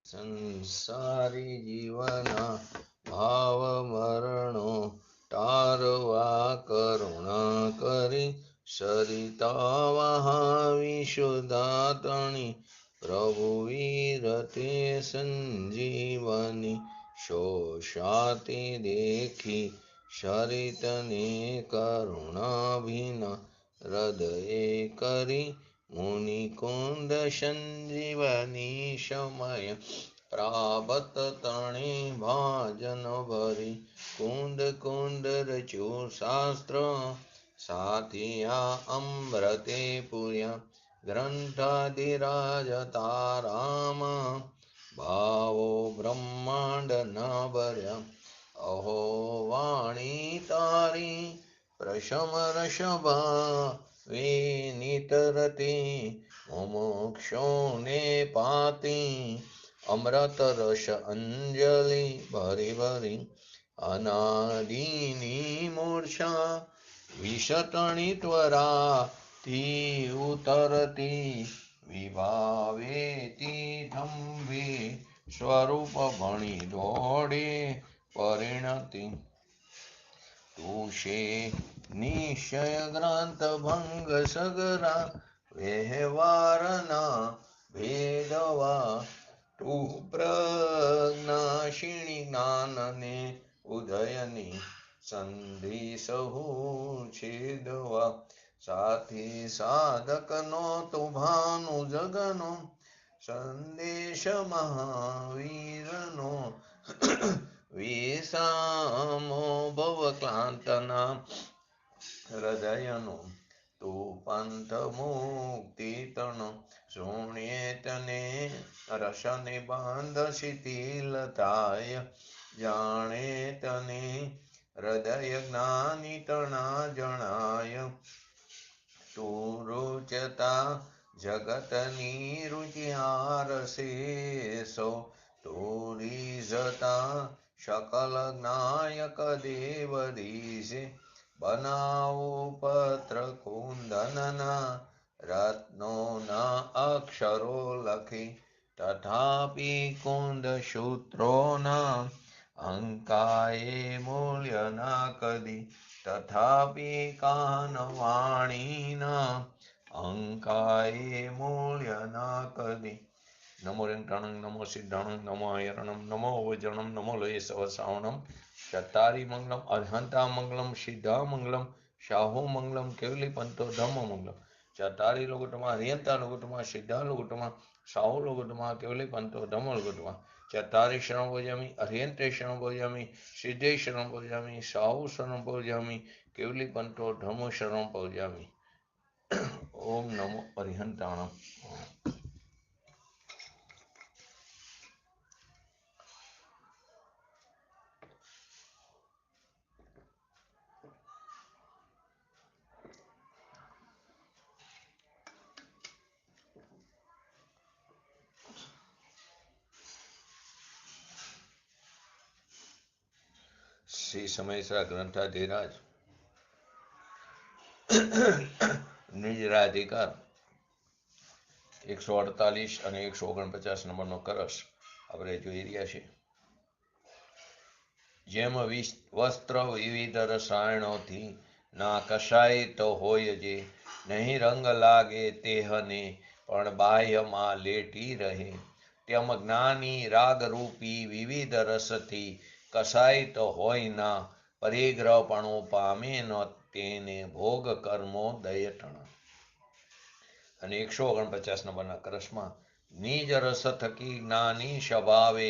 સંસારી જીવના ભાવ મરણો તારવા કરુણા કરી સરિતા વિશુદ્ધાતણી પ્રભુ વીરતે સંજીવની શોષાતી દેખી સરિતને કરુણાભિના હૃદયે કરી મુનિકુંદ સંજીવની સમય પ્રાપ્ત તણે ભાજન ભરી કુંદ કુંદ રચ્યું શાસ્ત્ર સાથિયા અમૃતે પૂર્યા ગ્રંથાધિરાજ તારામ ભાવો બ્રહ્માંડ ન ભર્યા અહો વાણી તારી પ્રશમ રષભા વિનિતરતી મુમુક્ષોને પાતી અમૃત રસ અંજલિ ભરી ભરી અનાદિની મૂર્છા વિષતણી ત્વરાથી ઉતરતી વિભાવેતી થંભે સ્વરૂપ ભણી દોડે પરિણતિ તુષે નિશ્ચય ગ્રંથ ભંગ સગરા વ્યવહારના ભેદવા તું પ્રજ્ઞાશીણી જ્ઞાનને ઉદયની સંધિ સહુ છેદવા સાથી સાધકનો તુભાનો જગનો સંદેશ મહાવીરનો વિસામો ભવક્લાંતના હૃદયનો તું પંથ મુક્તિ તણ સુણ્યે તને રસને બાંધ શિથિલતાય જાણે તને હૃદય જ્ઞાની તણા જણાય તું રૂચતા જગતની રુચિહાર શેષો તું રીઝતા શકલ જ્ઞાયક દેવદીશે બનાવો પત્ર કુંદનના રત્નોના અક્ષરો લખી તથાપી કુંદ સૂત્રોના અંકાએ મૂલ્ય ના કદી તથાપી કાન વાણીના અંકાએ મૂલ્ય ના કદી નમો રેંટાણં નમો સિદ્ધાણં નમો હયરણં નમો વજ્રણં નમો લય સવસાવણં ચત્તારી મંગલમ અર્હંતા મંગલમ સિદ્ધા મંગલમ શાહો મંગલમ કેવલી પંતો ધમ્મ મંગલમ ચત્તારી લોકોટમાં હરિયંતા લોકોટમાં સિદ્ધા લોકોટમાં શાહો લોકોટમાં કેવલી પંતો ધમ્મ લોકોટમાં ચત્તારી શરણ ભોજામી અર્યંતે શરણ ભોજામી સિદ્ધે શરણ ભોજામી શાહો શરણ ભોજામી કેવલી પંતો ધમ્મ શરણ ભોજામી ઓમ નમો અર્હંતાણમ. શ્રી સમયસરા ગ્રંથાધિરાજ નિજરાધિકાર 148 અને 149 નંબરનો કરસ આપણે જોઈ રહ્યા છીએ. જેમ વસ્ત્ર વિવિધ રસાયણોથી ના કશાય તો હોય જે નહીં રંગ લાગે તેહને પણ બાહ્યમાં લેટી રહે તેમ જ્ઞાની રાગરૂપી વિવિધ રસથી કસાય તો હોય ના પરિગ્રહપણું પામે ન તેને ભોગ કર્મો દયટણ. અને 149 નંબરના કરસમાં નિજ રસ થકી જ્ઞાની સ્વભાવે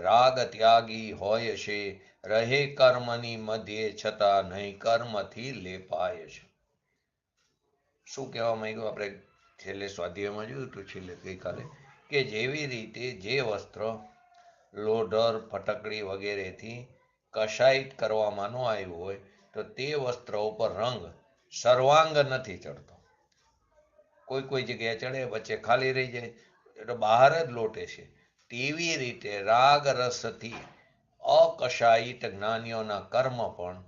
રાગ ત્યાગી હોય છે રહે કર્મની મધ્યે છતાં નહીં કર્મથી લેપાય છે. શું કહેવા માંગ્યું આપણે છેલ્લે સ્વાધ્યાયમાં જોયું હતું છેલ્લે ગઈકાલે કે જેવી રીતે જે વસ્ત્ર લોઢર ફટકડી વગેરેથી કશાયિત કરવામાં ન આવ્યું હોય તો તે વસ્ત્ર ઉપર રંગ સર્વાંગ નથી ચડતો. કોઈ કોઈ જગ્યાએ ચડે વચ્ચે ખાલી રહી જાય એટલે બહાર જ લોટે છે. તેવી રીતે રાગ રસથી અકશાયિત જ્ઞાનીઓના કર્મ પણ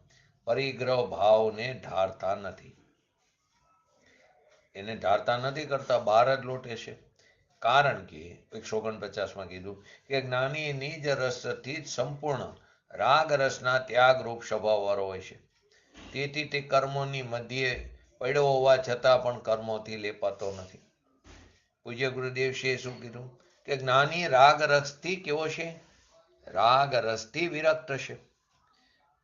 પરિગ્રહ ભાવને ઢાળતા નથી. એને ઢાળતા નથી કરતા, બહાર જ લોટે છે. કારણ કે 149માં કીધું કે જ્ઞાની નિજ રસથી જ સંપૂર્ણ રાગ રસના ત્યાગ રૂપ સ્વભાવ વાળો હોય છે. તેથી તે કર્મોની મધ્યે પડ્યો હોવા છતાં પણ કર્મોથી લેપાતો નથી. પૂજ્ય ગુરુદેવશ્રીએ શું કીધું કે જ્ઞાની રાગ રસથી કેવો છે? રાગ રસથી વિરક્ત છે.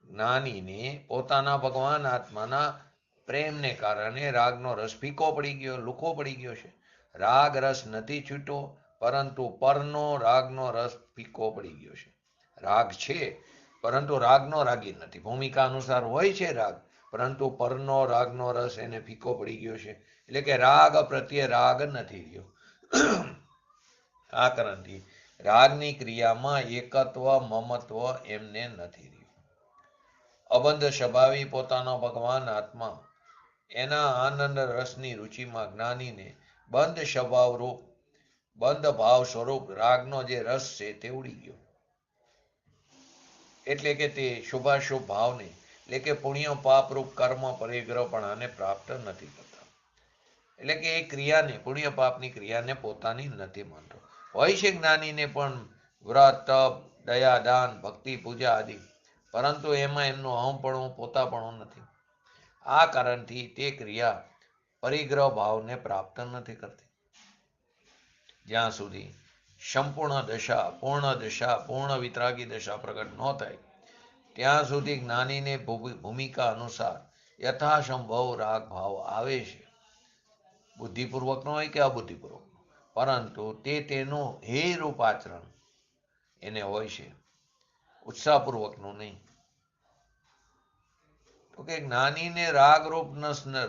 જ્ઞાનીને પોતાના ભગવાન આત્માના પ્રેમને કારણે રાગનો રસ ફીકો પડી ગયો, લુખો પડી ગયો છે. રાગ રસ નથી છૂટ્યો, પરંતુ પરનો રાગનો રસ ફીકો પડી ગયો છે. રાગ છે પરંતુ રાગનો રાગી નથી. ભૂમિકા અનુસાર હોય છે રાગ, પરંતુ પરનો રાગનો રસ એને ફીકો પડી ગયો છે. એટલે કે રાગ પ્રત્યે રાગ નથી રહ્યો. આ કારણથી રાગની ક્રિયામાં એકત્વ મમત્વ એમને નથી રહ્યું. અબંધ સ્વભાવી પોતાનો ભગવાન આત્મા એના આનંદ રસની રુચિમાં જ્ઞાનીને બંધ સ્વભાવ રૂપ બંધ ભાવ સ્વરૂપ રાગનો જે રસ છે તે ઉડી ગયો. એટલે કે તે શુભાશુભ ભાવને એટલે કે પુણ્ય પાપ રૂપ કર્મ પરિગ્રહપણાને પ્રાપ્ત નથી કરતા. એટલે કે એ ક્રિયાને પુણ્ય પાપની ક્રિયાને પોતાની નથી માનતો. હોય છે જ્ઞાનીને પણ વ્રત તપ દયા દાન ભક્તિ પૂજા આદિ, પરંતુ એમાં એમનું અહમપણું પોતાપણું નથી. આ કારણથી તે ક્રિયા પરિગ્રહ ભાવને પ્રાપ્ત નથી કરતી. જ્યાં સુધી સંપૂર્ણ દશા પૂર્ણ વિતરાગી દશા પ્રગટ ન થાય ત્યાં સુધી જ્ઞાનીને ભૂમિકા અનુસાર યથાસંભવ રાગ ભાવ આવે છે. બુદ્ધિપૂર્વકનો હોય કે અબુદ્ધિપૂર્વકનો, પરંતુ તેનું હેયરૂપ આચરણ એને હોય છે, ઉત્સાહપૂર્વકનું નહીં. તો કે જ્ઞાનીને રાગરૂપ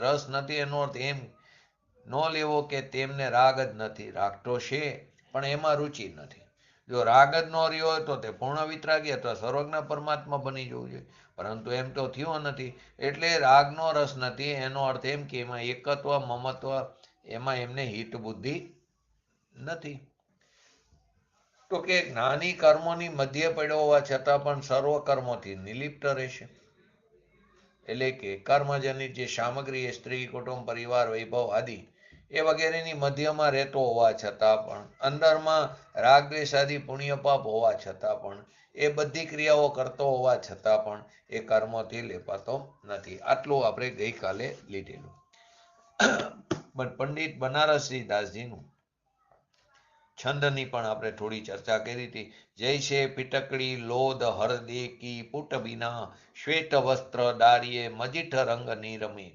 રસ નથી એનો અર્થ એમ ન લેવો કે તેમને રાગ જ નથી. રાગ તો છે પણ એમાં રુચિ નથી. જો રાગ જ ન રહ્યો હોય તો તે પૂર્ણ વિતરાગી અથવા સર્વજ્ઞ પરમાત્મા બની જવું જોઈએ, પરંતુ એમ તો થયું નથી. એટલે રાગનો રસ નથી એનો અર્થ એમ કે એમાં એકત્વ મમત્વ એમાં એમને હિત બુદ્ધિ નથી. તો કે જ્ઞાની કર્મોની મધ્ય પડ્યો હોવા છતાં પણ સર્વ કર્મોથી નિલિપ્ત રહેશે. એટલે કે કર્મજનિત જે સામગ્રી એ સ્ત્રી કુટુંબ પરિવાર વૈભવ આદિ એ વગેરેની મધ્યમાં રહેતો હોવા છતાં પણ અંદરમાં રાગ દ્વેષ આદિ પુણ્ય પાપ હોવા છતાં પણ એ બધી ક્રિયાઓ કરતો હોવા છતાં પણ એ કર્મોથી લેપાતો નથી. આટલું આપણે ગઈકાલે લીધેલું. પંડિત બનારસી દાસજીનું છંદની પણ આપણે થોડી ચર્ચા કરી હતી. જૈસે પિટકડી લોધ હરદે કી પુટ બિના શ્વેત વસ્ત્ર દારીએ મજીઠ રંગ નિરમે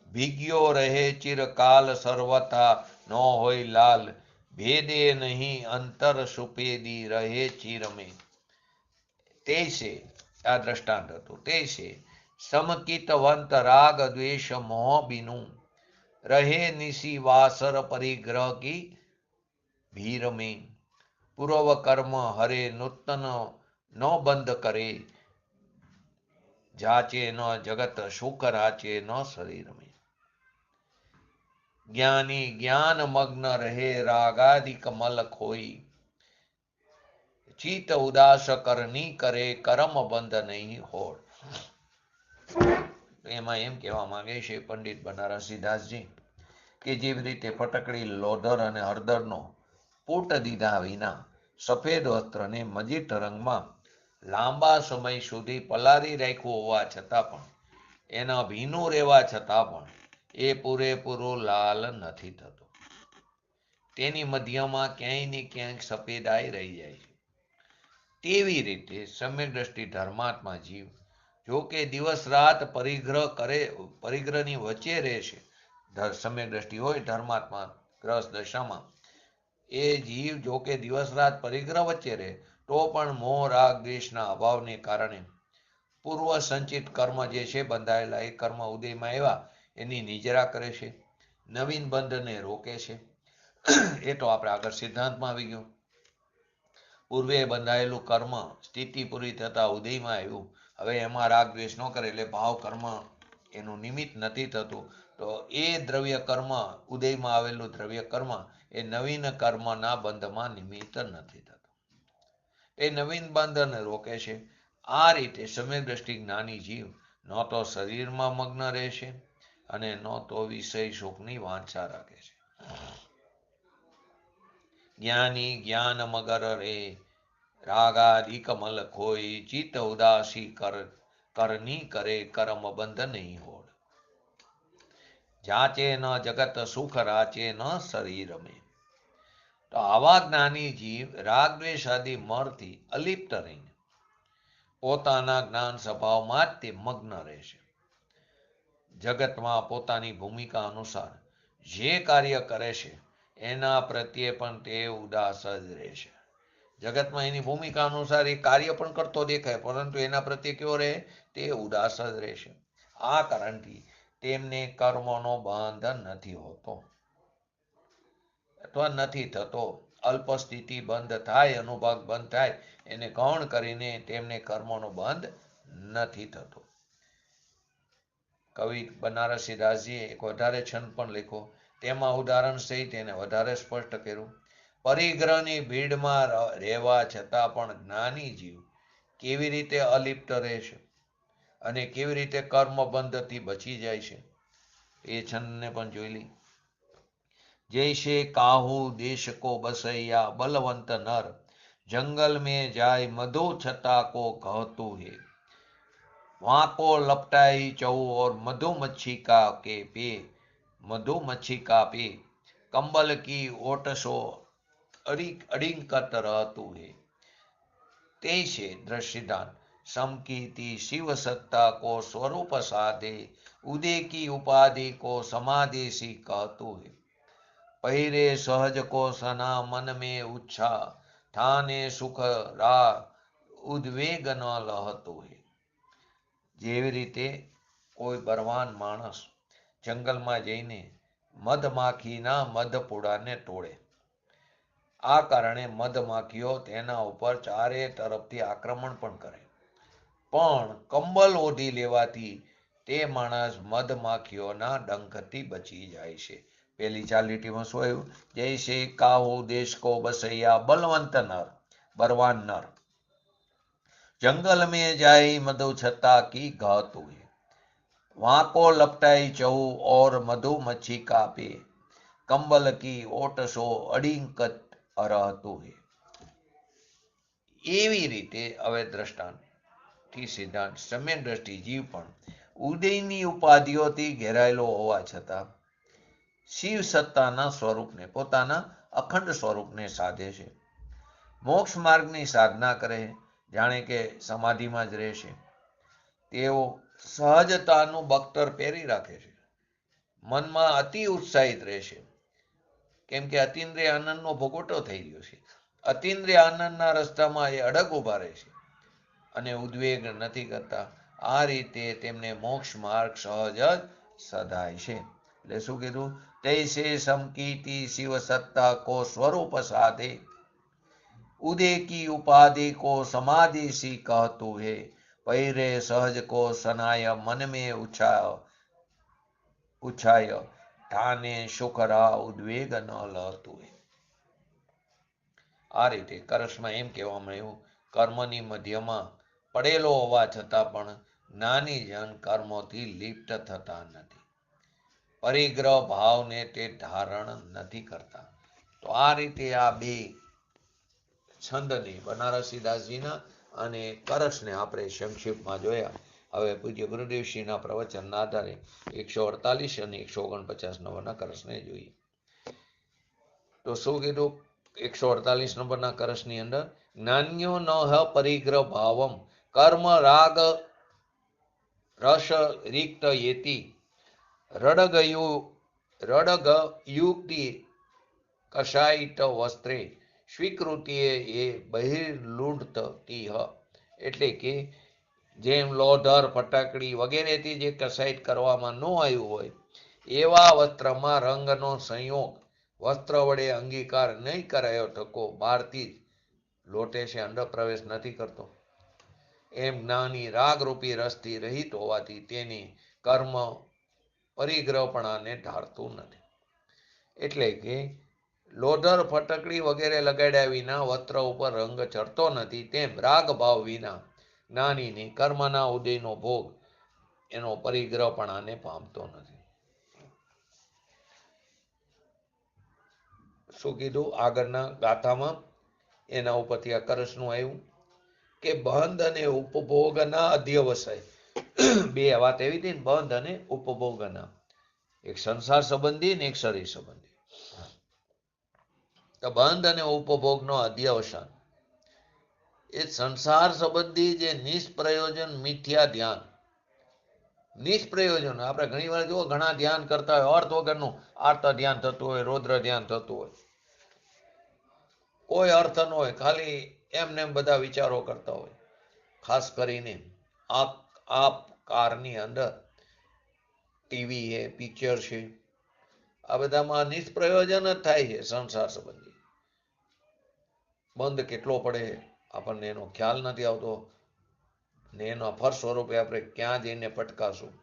ભીગ્યો રહે ચિરકાલ સર્વથા ન હોય લાલ ભેદે નહીં અંતર સુપેદી રહે ચિરમે. તે છે આ દ્રષ્ટાંત હતું. તે છે સમકિતવંત રાગ દ્વેષ મોહ બિનું રહે નિશી વાસર પરિગ્રહ કી ભીર में પૂર્વ કર્મ હરે નૂતન નો બંધ કરે જાચે ન જગત સુખ રાચે ન શરીર में. જ્ઞાની જ્ઞાન મગ્ન રહે રાગાદિક મલ ખોઈ ચિત ઉદાસ કરની કરે કર્મ બંધ નહીં હોડ. એમાં એમ કહેવા માંગે છે પંડિત બનારસી દાસજી કે જેવી રીતે ફટકડી લોધર અને હળદરનો પૂટ દીધા વિના સફેદ વસ્ત્રને મજીઠ રંગમાં લાંબા સમય સુધી પલારી રાખ્યું હોવા છતાં પણ એના ભીનું રહેવા છતાં પણ એ પૂરેપૂરું લાલ નથી થતું. તેની મધ્યમાં ક્યાંય ને ક્યાંક સફેદાઈ રહી જાય છે. તેવી રીતે સમ્યક દ્રષ્ટિ ધર્માત્મા જીવ જો કે દિવસ રાત પરિગ્રહની વચ્ચે રહેશે. સમ્યક દ્રષ્ટિ હોય ધર્માત્મા ગ્રસ્ત દશામાં એ જીવ જો કે દિવસ રાત પરિગ્રહ વચ્ચે રહે તો પણ મોહ રાગ દ્વેષના અભાવને કારણે પૂર્વ સંચિત કર્મ જે છે બંધાયેલા એ કર્મ ઉદયમાં આવ્યા એની નિજરા કરે છે, નવીન બંધને રોકે છે. એ તો આપણે આગળ સિદ્ધાંતમાં આવી ગયું. પૂર્વે બંધાયેલું કર્મ સ્થિતિ પૂરી થતા ઉદયમાં આવ્યું, હવે એમાં રાગ દ્વેષ ન કરે એટલે ભાવ કર્મ એનું નિમિત્ત નથી થતું. તો એ દ્રવ્ય કર્મ ઉદયમાં આવેલું દ્રવ્ય કર્મ એ નવીન કર્મના બંધમાં નિમિત્ત નથી થતું. એ નવીન બંધને રોકે છે. આ રીતે સમ્યક દ્રષ્ટિ જ્ઞાની જીવ ન તો શરીરમાં મગ્ન રહેશે અને ન તો વિષય સુખની વાંછા રાખે છે. જ્ઞાની જ્ઞાન મગર રે, રાગાદિ કમલ ખોઈ, ચિત્ત ઉદાસી કરની કરે, કર્મ બંધ નહીં હોડ. જાચે ન જગત સુખ રાચે ન શરીર મેં. તો આવા જ્ઞાની જીવ રાગ દ્વેષ આદિ મરથી અલિપ્ત રહીને પોતાના જ્ઞાન સ્વભાવમાં જ તે મગ્ન રહેશે. જગતમાં પોતાની ભૂમિકા અનુસાર જે કાર્ય કરે છે એના પ્રત્યે પણ તે ઉદાસ જ રહેશે. જગતમાં એની ભૂમિકા અનુસાર એ કાર્ય પણ કરતો દેખાય, પરંતુ એના પ્રત્યે કેવો રહે? તે ઉદાસ જ રહેશે. આ કારણથી તેમને કર્મનો બંધ નથી હોતો અથવા નથી થતો. અલ્પ સ્થિતિ બંધ થાય, અનુભાગ બંધ થાય, એને ગૌણ કરીને તેમને કર્મનો બંધ નથી થતો. કવિ બનારસી દાસજીએ એક વધારે છંદ પણ લખ્યો, તેમાં ઉદાહરણ સહિત એને વધારે સ્પષ્ટ કર્યું. પરિગ્રહની ભીડમાં રહેવા છતાં પણ જ્ઞાની જીવ કેવી રીતે અલિપ્ત રહેશે અને કેવી રીતે કર્મબંધથી બચી જાય છે એ છંદને પણ જોઈ લઈ. जैसे काहू देश को बसैया बलवंत नर, जंगल में जाय मधु छता को कहतु है, वहां को लपटाई चौ और मधुमच्छिका पे कंबल की ओटसो अडिंकत रहतु है. तैसे दृष्टिदान समकीति शिव सत्ता को स्वरूप साधे, उदय की उपाधि को समाधि सी कहतु है. पहिरे सहज को सना मन में उच्छा, थाने सुख रा उद्वेग न लहतो है. જેવી રીતે કોઈ બળવાન માણસ જંગલમાં જઈને મધમાખીના મધપૂડાને તોડે, આ કારણે મધમાખીઓ તેના ઉપર ચારે તરફથી આક્રમણ પણ કરે, પણ કંબલ ઓઢી લેવાથી તે માણસ મધમાખીઓના ડંખથી બચી જાય છે. પેલી 4 લીટીમાં શું આવ્યું? જૈસે કાહુ દેશ કો બસૈયા બલવંત નર, બળવાન નર, जंगल में जाई मधु छत्ता की घातु है, वहां को लपटाई चहु और मधुमच्छिका पे, कंबल की ओटसो अडिंकत रहतु है. એવી રીતે હવે દ્રષ્ટાંતથી સિદ્ધાંત સમ્યક દ્રષ્ટિ જીવ પણ ઉદયની ઉપાધિઓથી ઘેરાયેલો હોવા છતાં શિવ સત્તાના સ્વરૂપને, પોતાના અખંડ સ્વરૂપને સાધે છે. મોક્ષ માર્ગની સાધના કરે, જાણે કે સમાધિમાં જ રહેશે. તેઓ સહજતાનું બખ્તર પહેરી રાખે છે, મનમાં અતિ ઉત્સાહિત રહેશે, કેમ કે અતિન્દ્રિય આનંદનો ભોગવટો થઈ રહ્યો છે. અતિન્દ્રિય આનંદના રસ્તામાં એ અડગ ઉભા રહે છે અને ઉદ્વેગ નથી કરતા. આ રીતે તેમને મોક્ષ માર્ગ સહજ જ સધાય છે. એટલે શું કીધું? તૈસે સમકીતિ શિવ સત્તા કો સ્વરૂપ સાધે, उदय की उपाधि को समाधि सी कहतु है, पैरे सहज को सनाय मन में उछाय, ठाने सुखरा उद्वेग न लहतु है. આ રીતે કરસમાં એમ કહેવામાં આવ્યું, કર્મની મધ્યમાં પડેલો હોવા છતાં પણ જ્ઞાની જન કર્મોથી લિપ્ત થતા નથી, પરિગ્રહ ભાવને તે ધારણ નથી કરતા. તો આ રીતે આ બે છંદને, બનારસી દાસજીના અને કરસને આપણે સંક્ષિપ્તમાં જોયા. હવે પૂજ્ય ગુરુદેવશ્રીના પ્રવચનના આધારે 148 અને 149 નંબરના કરસને જોઈએ. તો શું કીધું? 148 નંબરના કરસની અંદર, જ્ઞાન્યો ન પરિગ્રહ ભાવમ કર્મ રાગ રસ રિક્ત યેતિ, રડગયુક્તિ કષાયિત વસ્ત્રે સ્વીકૃતિએ એ બહિર્લુંઠતી. એટલે કે જેમ લોધર, ફટાકડી વગેરેથી જે કસાઈટ કરવામાં ન આવ્યું હોય એવા વસ્ત્રમાં રંગનો સંયોગ વસ્ત્ર વડે અંગીકાર નહીં કરાયો થકો બહારથી જ લોટે છે, અંદર પ્રવેશ નથી કરતો. એમ જ્ઞાની રાગરૂપી રસથી રહિત હોવાથી તેની કર્મ પરિગ્રહપણાને ઢાળતું નથી. એટલે કે લોધર, ફટકડી વગેરે લગાડ્યા વિના વસ્ત્ર ઉપર રંગ ચડતો નથી, તેમ રાગ ભાવ વિના જ્ઞાનીની કર્મના ઉદયનો ભોગ એનો પરિગ્રહપણાને પામતો નથી. શું કીધું આગળના ગાથામાં? એના ઉપરથી આ કરસનું આવ્યું કે બંધ અને ઉપભોગના અધ્યવસાય. બે વાત એવી હતી ને, બંધ અને ઉપભોગના. એક સંસાર સંબંધી ને એક શરીર સંબંધી. તો બંધ અને ઉપભોગનો અધ્યવસાન એ સંસાર સંબંધી જે નિષ્પ્રયોજન મિથ્યા ધ્યાન. નિષ્પ્રયોજન આપણે ઘણી વાર જુઓ, ઘણા ધ્યાન કરતા હોય અર્થ વગરનું. આર્ત ધ્યાન થતું હોય, રૌદ્ર ધ્યાન થતું હોય, કોઈ અર્થ ન હોય, ખાલી એમને એમ બધા વિચારો કરતા હોય. ખાસ કરીને આ કારની અંદર ટીવી છે, પિક્ચર છે, આ બધામાં નિષ્પ્રયોજન જ થાય છે. સંસાર સંબંધી બંધ કેટલો પડે આપણને એનો ખ્યાલ નથી આવતો, ને એના ફર સ્વરૂપે આપણે ક્યાં જઈને પટકાશું.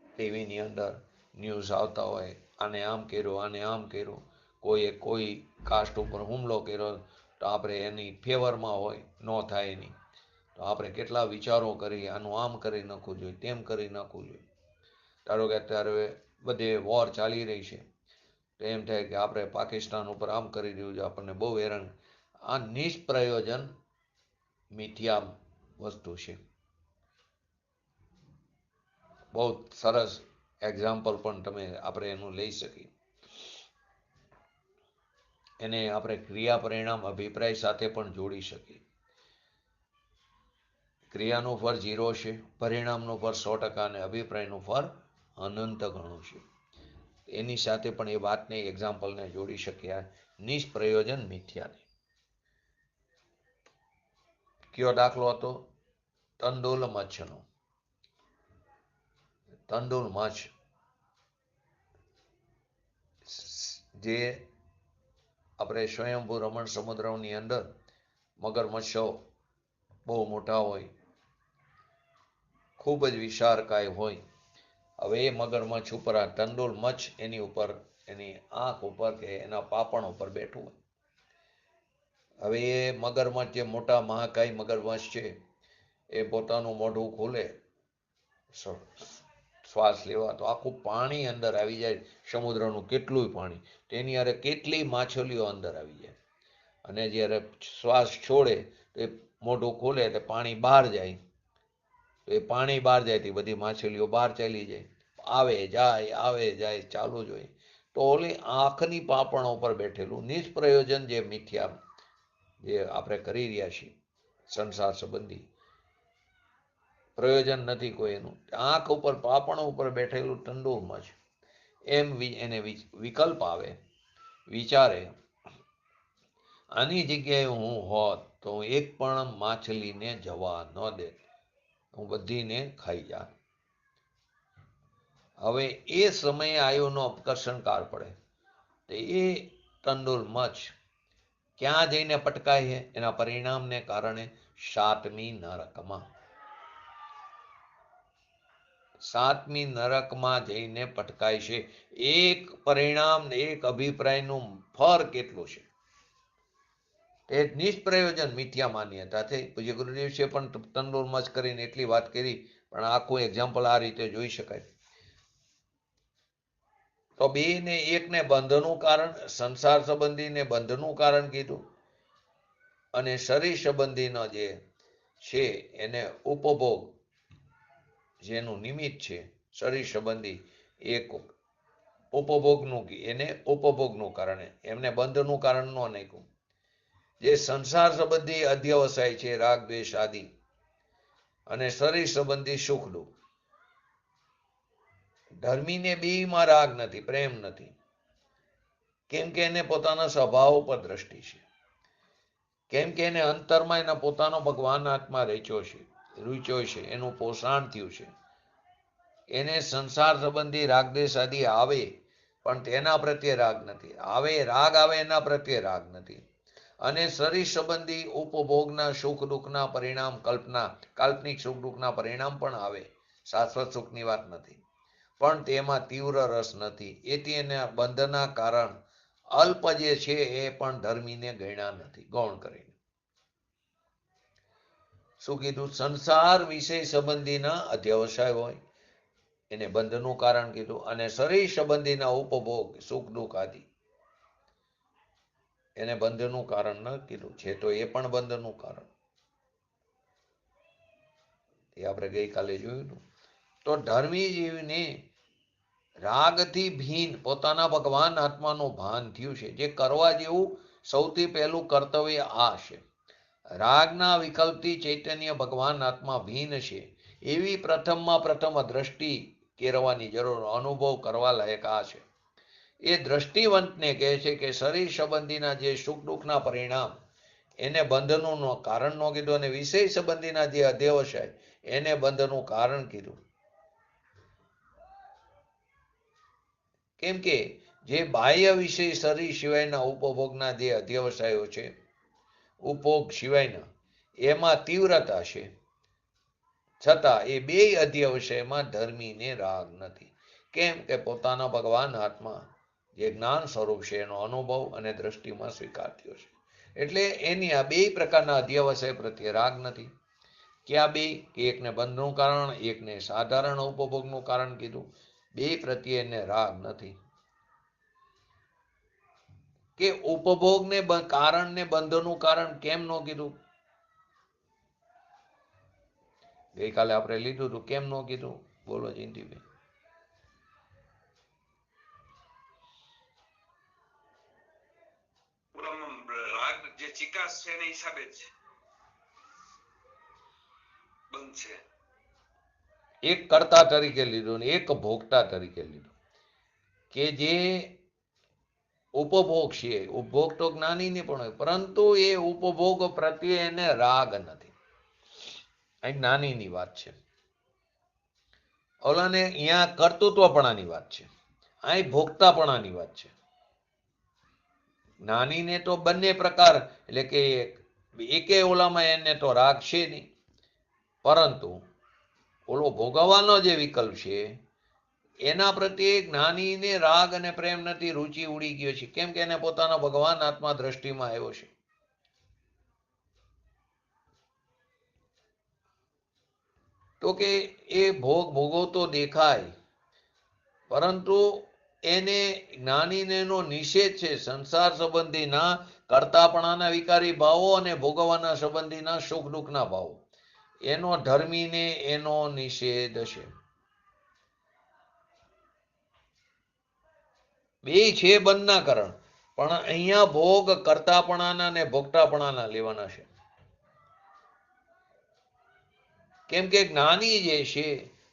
ટીવીની અંદર ન્યૂઝ આવતા હોય, આને આમ કર્યું, આને આમ કર્યું, કોઈએ કોઈ કાસ્ટ ઉપર હુમલો કર્યો, તો આપણે એની ફેવરમાં હોય, ન થાય એની, તો આપણે કેટલા વિચારો કરી, આનું આમ કરી નાખવું જોઈએ, તેમ કરી નાખવું જોઈએ. ધારો કે અત્યારે બધે વોર ચાલી રહી છે, તો એમ થાય કે આપણે પાકિસ્તાન ઉપર આમ કરી રહ્યું છે, આપણને બહુ હેરાન. આ નિષ્પ્રયોજન મિથ્યા વસ્તુ છે. બહુ સરસ એક્ઝામ્પલ પણ આપણે એનું લઈ શકીએ. એને આપણે ક્રિયા પરિણામ અભિપ્રાય સાથે પણ જોડી શકીએ. ક્રિયાનું ફળ 0 છે, પરિણામનું ફળ 100% અને અભિપ્રાયનું ફળ અનંત ગણું છે. એની સાથે પણ એ વાતને એક્ઝામ્પલને જોડી શકીએ. નિષ્પ્રયોજન મિથ્યાને. કયો દાખલો હતો? તંડોલ મચ્છનો. તંડોલ મચ્છ જે આપણે સ્વયંભૂ રમણ સમુદ્રની અંદર મગરમચ્છો બહુ મોટા હોય, ખૂબ જ વિશાળકાય હોય. હવે એ મગરમચ્છ ઉપર આ તંડોલ મચ્છ એની ઉપર, એની આંખ ઉપર કે એના પાપણ ઉપર બેઠું હોય. હવે એ મગરમચ્છ જે મોટા મહાકાય મગરમચ્છ છે, એ પોતાનું મોઢું ખોલે શ્વાસ લેવા, તો આખું પાણી અંદર આવી જાય. સમુદ્રનું કેટલું પાણી, તેની અરે કેટલી માછલીઓ અંદર આવી જાય. અને જ્યારે શ્વાસ છોડે તો એ મોઢું ખોલે એટલે પાણી બહાર જાય. તો એ પાણી બહાર જાય તો બધી માછલીઓ બહાર ચાલી જાય. આવે જાય ચાલુ જ હોય. તો ઓલી આંખની પાપણો ઉપર બેઠેલું નિષ્પ્રયોજન જે મિથ્યા જે આપણે કરી રહ્યા છીએ, સંસાર સંબંધી પ્રયોજન નથી કોઈ એનું. આંખ ઉપર પાપણો ઉપર બેઠેલું તંડોળ મચ્છ એમ એને વિકલ્પ આવે, વિચારે, આની જગ્યાએ હું હોત તો હું એક પણ માછલીને જવા ન દે, હું બધીને ખાઈ જાત. હવે એ સમયે આયુનો અપકર્ષણકાર પડે, તો એ તંડોલ મચ્છ ક્યાં જઈને પટકાય છે? એના પરિણામને કારણે 7મી નરકમાં. 7મી નરકમાં જઈને પટકાય છે. એક પરિણામ, એક અભિપ્રાયનું ફળ કેટલું છે? તે નિષ્પ્રયોજન મિથ્યા માન્યતા થઈ. પૂજ્ય ગુરુદેવ છે પણ તંડોલ મચ્છ કરીને એટલી વાત કરી, પણ આખું એક્ઝામ્પલ આ રીતે જોઈ શકાય. તો બે ને એકને બંધનું કારણ, સંસાર સંબંધીને બંધનું કારણ કીધું, અને શરીર સંબંધીનો જે છે એને ઉપભોગ, જેનું નિમિત્ત છે શરીર સંબંધી, એક ઉપભોગનું, એને ઉપભોગનું કારણ, એમને બંધનું કારણ ન નાખ્યું. જે સંસાર સંબંધી અધ્યવસાય છે, રાગ દ્વેષ આદિ, અને શરીર સંબંધી સુખ દુઃખ. ધર્મીને બેમાં રાગ નથી, પ્રેમ નથી. કેમ કે એને પોતાના સ્વભાવ ઉપર દ્રષ્ટિ છે. કેમ કે એને અંતરમાં એના પોતાનો ભગવાન આત્મા રચ્યો છે, એનું પોષણ થયું છે. એને સંસાર સંબંધી રાગદ્વેષ આદિ આવે પણ તેના પ્રત્યે રાગ નથી. રાગ આવે એના પ્રત્યે રાગ નથી. અને શરીર સંબંધી ઉપભોગના સુખ દુઃખના પરિણામ, કાલ્પનિક સુખ દુઃખના પરિણામ પણ આવે, શાશ્વત સુખની વાત નથી, પણ તેમાં તીવ્ર રસ નથી. એથી એને બંધના કારણ અલ્પ જે છે એ પણ ધર્મીને ગણ્યા નથી, ગૌણ કરીને. શું કીધું? સંસાર વિષય સંબંધીના અધ્યવસાય હોય એને બંધનું કારણ કીધું. અને શરીર સંબંધીના ઉપભોગ સુખ દુઃખ આદિ એને બંધનું કારણ ન કીધું છે, તો એ પણ બંધનું કારણ, એ આપણે ગઈકાલે જોયું. તો ધર્મી જીવને રાગથી ભીન પોતાના ભગવાન આત્માનું ભાન થયું છે. જે કરવા જેવું સૌથી પહેલું કર્તવ્ય આ છે. રાગના વિકલ્પથી ચૈતન્ય ભગવાન આત્મા ભીન છે એવી પ્રથમમાં પ્રથમ દ્રષ્ટિ કેળવવાની જરૂર, અનુભવ કરવા લાયક આ છે. એ દ્રષ્ટિવંતને કહે છે કે શરીર સંબંધીના જે સુખ દુઃખના પરિણામ એને બંધનું કારણ ન કીધું, અને વિષય સંબંધીના જે અધ્યવસાય એને બંધનું કારણ કીધું. કેમ કે જે બાહ્ય વિષય શરીર સિવાયના ઉપભોગના જે અધ્યવસાયો છે, ઉપભોગ સિવાયના, એમાં તીવ્રતા છે, છતાં એ બે અધ્યવસાયમાં ધર્મીને રાગ નથી. કેમ કે પોતાના ભગવાન આત્મા જે જ્ઞાન સ્વરૂપ છે એનો અનુભવ અને દ્રષ્ટિમાં સ્વીકાર થયો છે. એટલે એની આ બે પ્રકારના અધ્યવસાય પ્રત્યે રાગ નથી. ક્યાં બે? કે એકને બંધનું કારણ, એકને સાધારણ ઉપભોગનું કારણ કીધું. બે પ્રત્યે એને રાગ નથી. કે ઉપભોગને કારણને બંધનું કારણ કેમ ન કીધું? ગઈકાલે આપણે લીધું હતું, કેમ ન કીધું? બોલો જયંતિભાઈ. રાગ જે ચિકાસ છે એના હિસાબે જ બંધ છે. એક કર્તા તરીકે લીધું ને એક ભોગતા તરીકે લીધું. કે જે ઉપભોગ છે, ઉપભોગ તો જ્ઞાનીને પણ હોય, પરંતુ એ ઉપભોગ પ્રત્યે એને રાગ નથી. અહીં જ્ઞાનીની વાત છે, ઓલાને અહીંયા કર્તૃત્વપણાની વાત છે, અહીં ભોગતાપણાની વાત છે. જ્ઞાનીને તો બંને પ્રકાર, એટલે કે એકે ઓલામાં એને તો રાગ છે નહીં, પરંતુ ઓલો ભોગવવાનો જે વિકલ્પ છે એના પ્રત્યે જ્ઞાનીને રાગ અને પ્રેમ નથી, રુચિ ઉડી ગયો છે. કેમ કે એને પોતાના ભગવાન આત્મા દ્રષ્ટિમાં આવ્યો છે. તો કે એ ભોગવતો દેખાય, પરંતુ એને જ્ઞાનીને એનો નિષેધ છે સંસાર સંબંધીના કર્તાપણાના વિકારી ભાવો અને ભોગવવાના સંબંધીના સુખ દુઃખના ભાવો, એનો ધર્મીને એનો નિષેધ છે. બે છે બંધના કારણ, પણ અહીંયા ભોગ કર્તાપણાના અને ભોગતાપણાના લેવાના છે. કેમ કે જ્ઞાની જે છે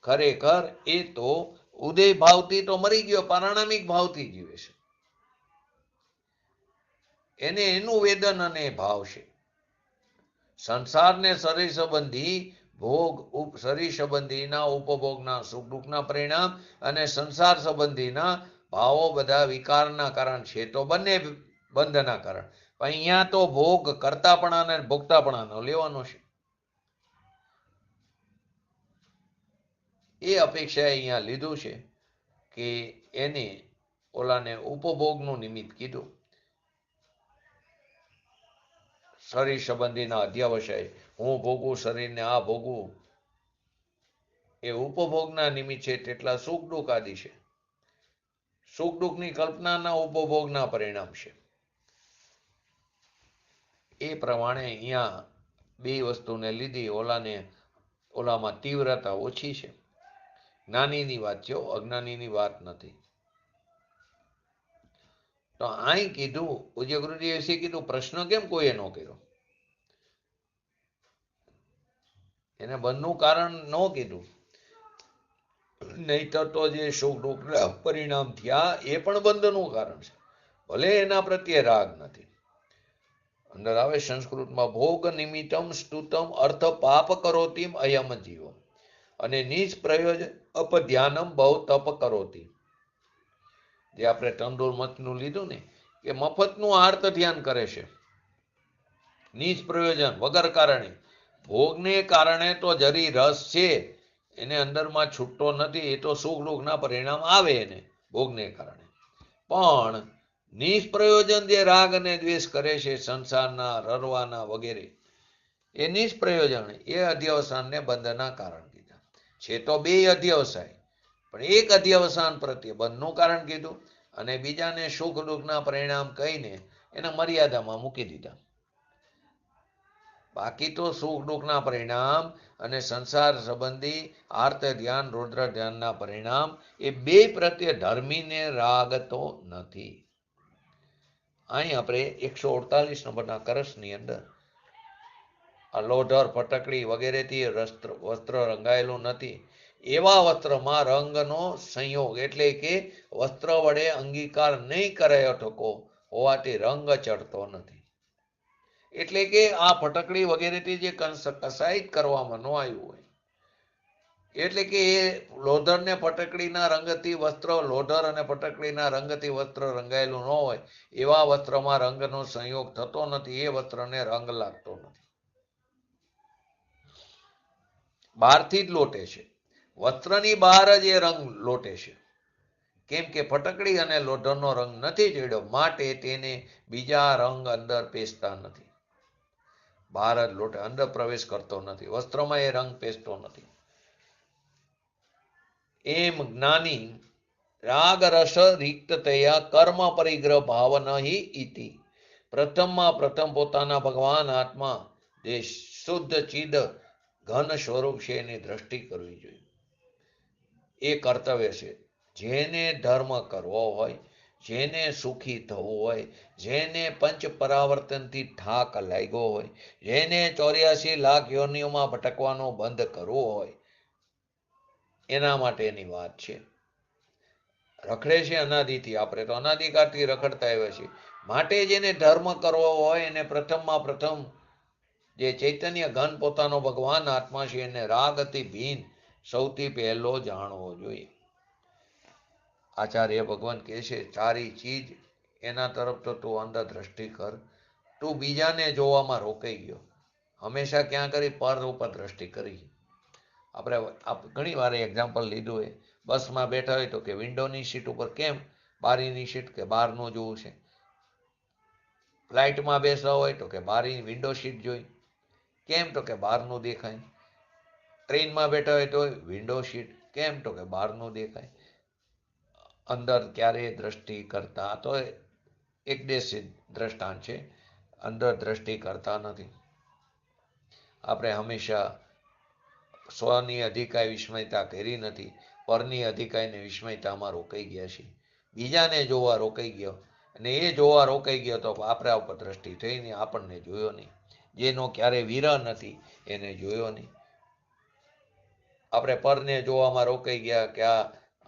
ખરેખર એ તો ઉદય ભાવથી તો મરી ગયો, પારણામિક ભાવથી જીવે છે. એને એનું વેદન અને ભાવ છે. સંસારને શરીર સંબંધી ભોગ, શરીર સંબંધીના ઉપભોગના સુખ દુઃખના પરિણામ અને સંસાર સંબંધીના ભાવો બધા વિકારના કારણ છે, તો બંને બંધના કારણ. અહીંયા તો ભોગ કર્તાપણાને ભોગતાપણાનો લેવાનો છે. એ અપેક્ષાએ અહીંયા લીધું છે કે એને ઓલાને ઉપભોગનું નિમિત્ત કીધું. શરીર સંબંધીના અધ્યવસાય, હું ભોગવું, શરીરને આ ભોગવું, એ ઉપભોગના નિમિત્ત છે. તેટલા સુખ દુઃખ આદિ છે, સુખ દુઃખની કલ્પનાના ઉપભોગના પરિણામ છે. એ પ્રમાણે અહીંયા બે વસ્તુને લીધી. ઓલામાં તીવ્રતા ઓછી છે. જ્ઞાનીની વાત છે, અજ્ઞાનીની વાત નથી. તો અહીં કીધું, પૂજ્ય ગુરુજીએ કીધું, પ્રશ્ન કેમ કોઈએ ન કર્યો? એને બંધનું કારણ ન કીધું, નહીતર તો જે સુખ દુઃખના પરિણામ થયા એ પણ બંધનું કારણ છે, ભલે એના પ્રત્યે રાગ નથી. અંદર આવે સંસ્કૃતમાં, ભોગ નિમિત્તમ સ્તુતમ અર્થ પાપ કરોતિમ અયમ જીવો અને નિજ પ્રયોજ અપધ્યાનમ બહુ તપ કરોતી. જે આપણે તંડોળ મતનું લીધું ને, કે મફતનું આર્ત ધ્યાન કરે છે, નિજ પ્રયોજન વગર કારણે. ભોગને કારણે તો જરી રસ છે, એને અંદરમાં છૂટતો નથી, એ તો સુખ દુઃખના પરિણામ આવે એને ભોગને કારણે. પણ નિષ્પ્રયોજન જે રાગ અને દ્વેષ કરે છે, સંસારના, રરવાના વગેરે, એ નિષ્પ્રયોજન, એ અધ્યવસાનને બંધના કારણ કીધા છે. તો બે અધ્યવસાય, પણ એક અધ્યવસાન પ્રત્યે બંધનું કારણ કીધું અને બીજાને સુખ દુઃખના પરિણામ કહીને એને મર્યાદામાં મૂકી દીધા. બાકી તો સુખ દુઃખના પરિણામ અને સંસાર સંબંધી આર્ત ધ્યાન રુદ્ર ધ્યાનના પરિણામ એ બે પ્રત્યે ધર્મીને રાગ તો નથી. અહીં આપણે 148 નંબરના કરસની અંદર આ લોઢર ફટકડી વગેરેથી વસ્ત્ર રંગાયેલું નથી. એવા વસ્ત્રમાં રંગનો સંયોગ એટલે કે વસ્ત્ર વડે અંગીકાર નહીં કરાયો ઠકો હોવાથી રંગ ચડતો નથી. એટલે કે આ ફટકડી વગેરેથી જે કસાઈ કરવામાં ન આવ્યું હોય, એટલે કે એ લોઢર ને ફટકડીના રંગથી વસ્ત્ર, લોઢર અને ફટકડીના રંગથી વસ્ત્ર રંગાયેલું ન હોય એવા વસ્ત્રમાં રંગનો સંયોગ થતો નથી. એ વસ્ત્રને રંગ લાગતો નથી. બહારથી જ લોટે છે, વસ્ત્રની બહાર જ એ રંગ લોટે છે. કેમ કે ફટકડી અને લોઢરનો રંગ નથી ચડ્યો, માટે તેને બીજા રંગ અંદર પેસતા નથી. બહાર જ લોટે, અંદર પ્રવેશ કરતો નથી. વસ્ત્રમાં એ રંગ પેસતો નથી. એમ જ્ઞાની રાગ રસ રિક્ત થયા કર્મ પરિગ્રહ ભાવ નહીં ઇતિ. પ્રથમમાં પ્રથમ પોતાના ભગવાન આત્મા જે શુદ્ધ ચિદ ઘન સ્વરૂપ છે એની દ્રષ્ટિ કરવી જોઈએ. એ કર્તવ્ય છે. જેને ધર્મ કરવો હોય, જેને સુખી થવું હોય, જેને પંચ પરાવર્તનથી ઠાક લાગ્યો હોય, જેને 84 લાખ યોનિઓમાં ભટકવાનું બંધ કરવું હોય, એના માટેની વાત છે. રખડે છે અનાદિથી, આપણે તો અનાદિકાળથી રખડતા આવ્યા છીએ. માટે જેને ધર્મ કરવો હોય એને પ્રથમમાં પ્રથમ જે ચૈતન્ય ઘન પોતાનો ભગવાન આત્મા છે એને રાગથી ભીન સૌથી પહેલો જાણવો જોઈએ. આચાર્ય ભગવાન કહે છે, સારી ચીજ એના તરફ તો તું અંદર દ્રષ્ટિ કર. તું બીજાને જોવામાં રોકાઈ ગયો, હંમેશા ક્યાં કરી? પર ઉપર દ્રષ્ટિ કરી. આપણે ઘણી વાર એક્ઝામ્પલ લીધું હોય, બસમાં બેઠા હોય તો કે વિન્ડોની સીટ ઉપર કેમ? બારીની સીટ કે બહારનું જોવું છે. ફ્લાઇટમાં બેસવા હોય તો કે બારી વિન્ડો સીટ જોઈ, કેમ? તો કે બહારનું દેખાય. ટ્રેનમાં બેઠા હોય તો વિન્ડો સીટ, કેમ? તો કે બહારનું દેખાય. અંદર ક્યારેય દ્રષ્ટિ કરતા, તો એક દેશી દ્રષ્ટાંત છે, અંદર દ્રષ્ટિ કરતા નથી. આપણે હંમેશા સ્વની અધિકાય વિસ્મયતા કરી નથી, પરની અધિકાયને વિસ્મયતામાં રોકાઈ ગયા છીએ. બીજાને જોવા રોકાઈ ગયો, અને એ જોવા રોકાઈ ગયો તો આપણા ઉપર દ્રષ્ટિ થઈ નહીં, આપણને જોયો નહીં. જેનો ક્યારે વિરહ નથી એને જોયો નહીં. આપણે પરને જોવામાં રોકાઈ ગયા કે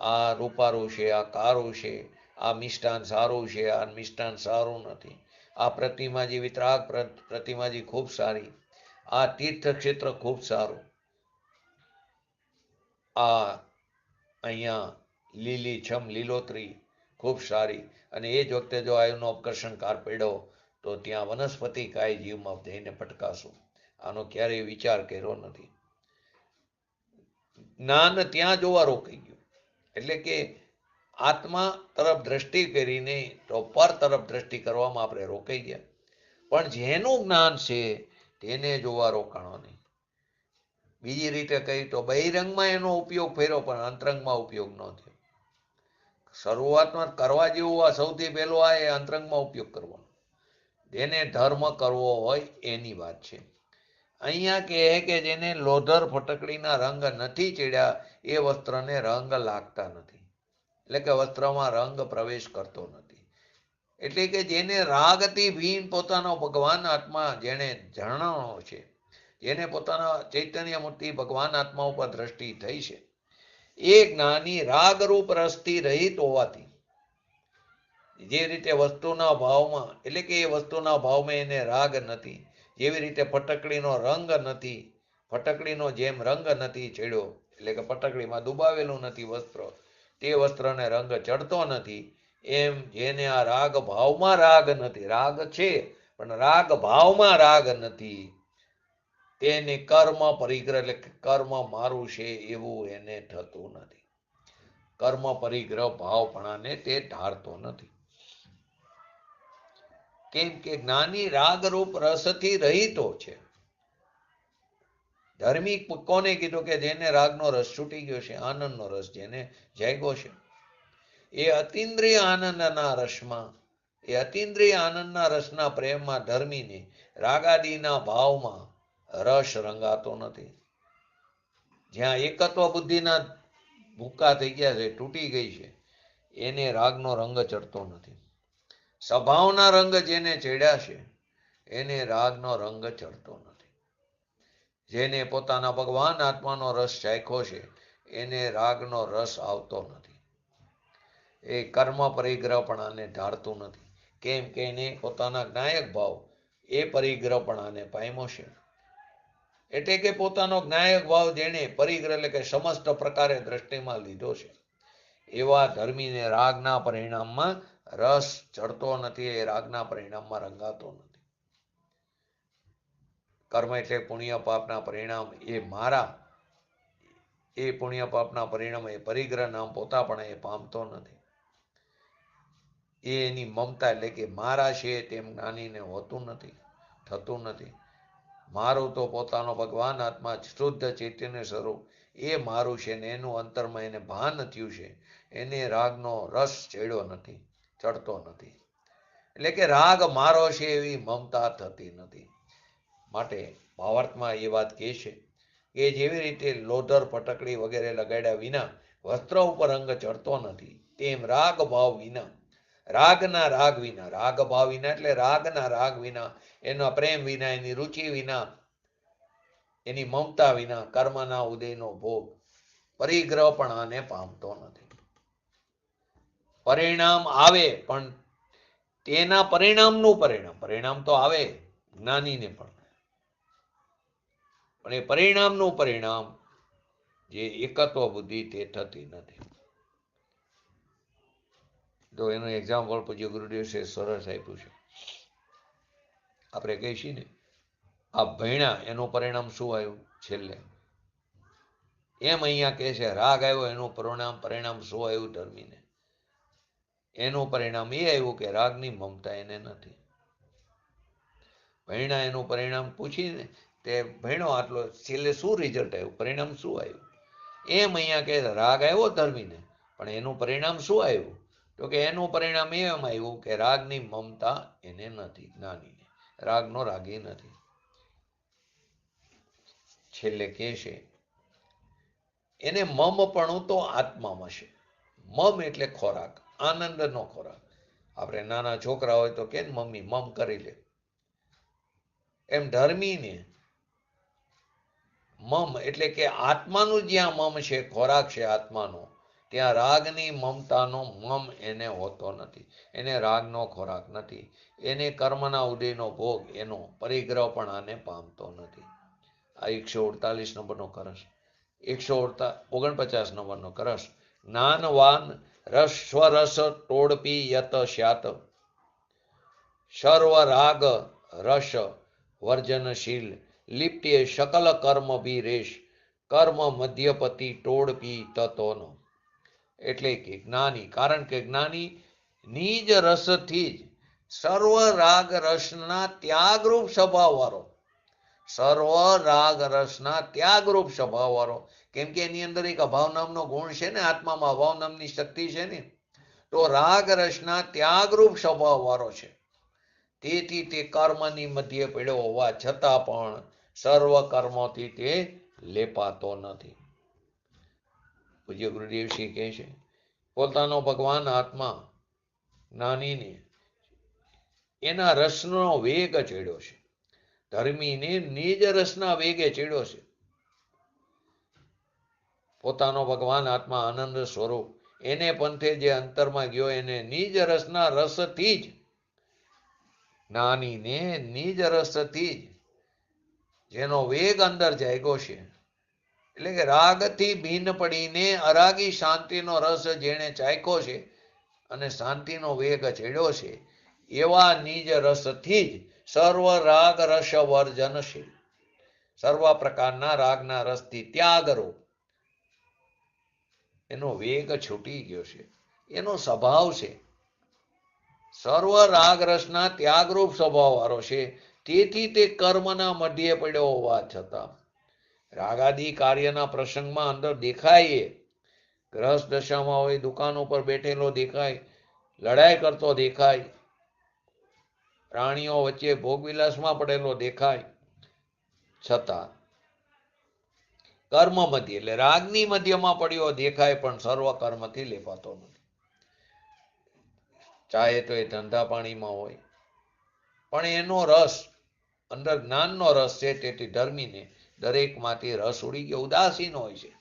આ રૂપારું છે, આ કારું છે, આ મિષ્ટાન સારું છે, આ મિષ્ટાન સારું નથી, આ પ્રતિમાજી વિતરાગ પ્રતિમાજી ખૂબ સારી, આ તીર્થક્ષેત્ર ખૂબ સારું, આ અહીંયા લીલી છમ લીલોતરી ખૂબ સારી. અને એ જ વખતે જો આયુનો અપકર્ષણ કાર પડ્યો તો ત્યાં વનસ્પતિ કાય જીવમાં જઈને પટકાશું. આનો ક્યારેય વિચાર કર્યો નથી. જ્ઞાન ત્યાં જોવા રોકાઈ ગયું, એટલે કે આત્મા તરફ દ્રષ્ટિ કરીને તો પર તરફ દ્રષ્ટિ કરવામાં આપણે રોકાઈ ગયા. પણ જેનું જ્ઞાન છે તેને જોવા રોકાણો નહીં. બીજી રીતે કહી તો બહિરંગમાં એનો ઉપયોગ કર્યો પણ અંતરંગમાં ઉપયોગ ન થયો. શરૂઆતમાં કરવા જેવું આ સૌથી પહેલું આ એ અંતરંગમાં ઉપયોગ કરવાનો. જેને ધર્મ કરવો હોય એની વાત છે. અહીંયા કહે કે જેને લોઢર ફટકડીના રંગ નથી ચડ્યા એ વસ્ત્રને રંગ લાગતા નથી, એટલે કે વસ્ત્રમાં રંગ પ્રવેશ કરતો નથી. એટલે કે જેને રાગથી ભીન પોતાનો ભગવાન આત્મા જેને જણાવો છે, જેને પોતાના ચૈતન્ય મૂર્તિ ભગવાન આત્મા ઉપર દ્રષ્ટિ થઈ છે, એ જ્ઞાની રાગરૂપ રસથી રહિત હોવાથી જે રીતે વસ્તુના ભાવમાં, એટલે કે એ વસ્તુના ભાવમાં એને રાગ નથી, જેવી રીતે ફટકડીનો રંગ નથી, ફટકડીનો જેમ રંગ નથી ચડ્યો, એટલે કે ફટકડીમાં ડુબાવેલું નથી વસ્ત્ર, તે વસ્ત્રને રંગ ચડતો નથી. એમ જેને આ રાગ ભાવમાં રાગ નથી, રાગ છે પણ રાગ ભાવમાં રાગ નથી, તેને કર્મ પરિગ્રહ, એટલે કે કર્મ મારું છે એવું એને થતું નથી. કર્મ પરિગ્રહ ભાવપણાને તે ધારતો નથી. કેમ કે જ્ઞાની રાગરૂપ રસથી રહિતો છે. ધર્મી કોને કીધું? કે જેને રાગનો રસ છૂટી ગયો છે, આનંદનો રસ જેને જાગ્યો છે. એ અતિન્દ્રિય આનંદના રસમાં, એ અતિન્દ્રિય આનંદના રસના પ્રેમમાં ધર્મીને રાગાદીના ભાવમાં રસ રંગાતો નથી. જ્યાં એકત્વ બુદ્ધિના ભૂકા થઈ ગયા છે, તૂટી ગઈ છે, એને રાગનો રંગ ચડતો નથી. સ્વભાવના રંગ જેને ચડ્યા છે એને રાગનો રંગ ચડતો નથી. જેને પોતાના ભગવાન આત્માનો રસ ચાખ્યો છે એને રાગનો રસ આવતો નથી. એ કર્મ પરિગ્રહપણાને ઢાળતું નથી. કેમ કે એને પોતાના જ્ઞાયક ભાવ એ પરિગ્રહપણાને પામ્યો છે. એટલે કે પોતાનો જ્ઞાયક ભાવ જેને પરિગ્રહ એટલે કે સમસ્ત પ્રકારે દ્રષ્ટિમાં લીધો છે, એવા ધર્મીને રાગના પરિણામમાં રસ ચડતો નથી. એ રાગના પરિણામમાં રંગાતો નથી. કર્મ એટલે પુણ્ય પાપના પરિણામ એ મારા, એ પુણ્ય પાપના પરિણામ એ પરિગ્રહ નામ પોતાપણે એ પામતો નથી. એ એની મમતા એટલે કે મારા છે તેમ જ્ઞાનીને હોતું નથી, થતું નથી. મારું તો પોતાનો ભગવાન આત્મા શુદ્ધ ચૈતન્ય સ્વરૂપ એ મારું છે ને એનું અંતરમાં એને ભાન થયું છે. એને રાગનો રસ ચડ્યો નથી, ચડતો નથી. એટલે કે રાગ મારો છે એવી મમતા થતી નથી. માટે ભાવાર્થમાં એ વાત કહે છે કે જેવી રીતે લોધર ફટકડી વગેરે લગાડ્યા વિના વસ્ત્ર ઉપર રંગ ચડતો નથી, તેમ રાગ ભાવ વિના, રાગના રાગ વિના, રાગ ભાવ વિના એટલે રાગના રાગ વિના, એના પ્રેમ વિના, એની રુચિ વિના, એની મમતા વિના કર્મના ઉદયનો ભોગ પરિગ્રહ પણ આને પામતો નથી. પરિણામ આવે પણ તેના પરિણામનું પરિણામ તો આવે જ્ઞાનીને પણ એ પરિણામનું પરિણામ જે એકત્વ બુદ્ધિ તે થતી નથી. તો એનું એક્ઝામ્પલ પૂજ્ય ગુરુદેવ છે સરસ આપ્યું છે. આપણે કહીશું ને આ ભણ્યા એનું પરિણામ શું આવ્યું છેલ્લે, એમ અહીંયા કહે છે રાગ આવ્યો એનું પરિણામ શું આવ્યું ધર્મીને? એનું પરિણામ એ આવ્યું કે રાગની મમતા એને નથી. ભણ્યા એનું પરિણામ પૂછીને તે ભણ્યો આટલો, છેલ્લે શું રિઝલ્ટ આવ્યું, પરિણામ શું આવ્યું? એમ અહીંયા કહે રાગ આવ્યો ધર્મીને, પણ એનું પરિણામ શું આવ્યું? તો કે એનું પરિણામ એમ આવ્યું કે રાગની મમતા એને નથી, જ્ઞાનીને રાગનો રાગી નથી. છેલ્લે કહે છે એને મમપણું તો આત્મામાં છે. મમ એટલે ખોરાક, આનંદનો ખોરાક. આપણે નાના છોકરા હોય તો કે મમ્મી મમ કરી લે, એમ ધર્મીને મમ એટલે કે આત્માનું જ્યાં મમ છે, ખોરાક છે આત્માનો, ત્યાં રાગની મમતાનો મમ એને હોતો નથી. એને રાગનો ખોરાક નથી. એને કર્મના ઉદયનો ભોગ એનો પરિગ્રહ પણ આને પામતો નથી. આ 148 નંબરનો કરસ, 149 નંબરનો કરસ. જ્ઞાનવાન રસ સ્વરસ તોડપી યત શ્યાત, સર્વ રાગ રસ વર્જનશીલ, લિપ્ટે શકલ કર્મ ભી રેશ, કર્મ મધ્યપતિ તોડપી તતોનો. એટલે કે જ્ઞાની, કારણ કે જ્ઞાની નિજ રસથી જ સર્વ રાગ રસના ત્યાગરૂપ સ્વભાવ વાળો, સર્વ રાગ રસના ત્યાગરૂપ સ્વભાવ વાળો, કેમ કે એની અંદર એક અભાવ નામનો ગુણ છે ને, આત્મામાં અભાવ નામની શક્તિ છે ને, તો રાગ રસના ત્યાગરૂપ સ્વભાવ વાળો છે. તેથી તે કર્મની મધ્ય પડ્યો હોવા છતાં પણ સર્વ કર્મોથી તે લેપાતો નથી. પૂજ્ય ગુરુદેવશ્રી કહે છે પોતાનો ભગવાન આત્મા જ્ઞાનીને એના રસનો વેગ ચડ્યો છે. ધર્મીને નિજ રસના વેગે ચડ્યો છે. પોતાનો ભગવાન આત્મા આનંદ સ્વરૂપ એને પંથે જે અંતરમાં ગયો, એને નિજ રસના રસથી જ, જ્ઞાનીને નિજ રસથી જ જેનો વેગ અંદર જાગ્યો છે, એટલે કે રાગથી ભિન્ન પડીને અરાગી શાંતિનો રસ જેણે ચાખ્યો છે અને શાંતિનો વેગ ચડ્યો છે, એવા નિજ રસથી જ સર્વ રાગ રસ વર્જનશીલ, સર્વ પ્રકારના રાગના રસથી ત્યાગરૂપ એનો વેગ છૂટી ગયો છે, એનો સ્વભાવ છે. સર્વ રાગ રસના ત્યાગરૂપ સ્વભાવ વાળો છે. તેથી તે કર્મના મધ્યે પડ્યો હોવા છતાં રાગાદી કાર્યના પ્રસંગમાં અંદર દેખાય, ગ્રહસ્થ દશામાં હોય, દુકાન ઉપર બેઠેલો દેખાય, લડાઈ કરતો દેખાય, પ્રાણીઓ વચ્ચે ભોગવિલાસમાં પડેલો દેખાય, છતાં કર્મ મધ્ય એટલે રાગની મધ્યમાં પડ્યો દેખાય, પણ સર્વ કર્મથી લેપાતો નથી. ચાહે તો એ ધંધા પાણીમાં હોય, પણ એનો રસ અંદર જ્ઞાનનો રસ છે, તેથી ધર્મીને દરેકમાંથી રસ ઉડી ગયો, ઉદાસીન હોય છે.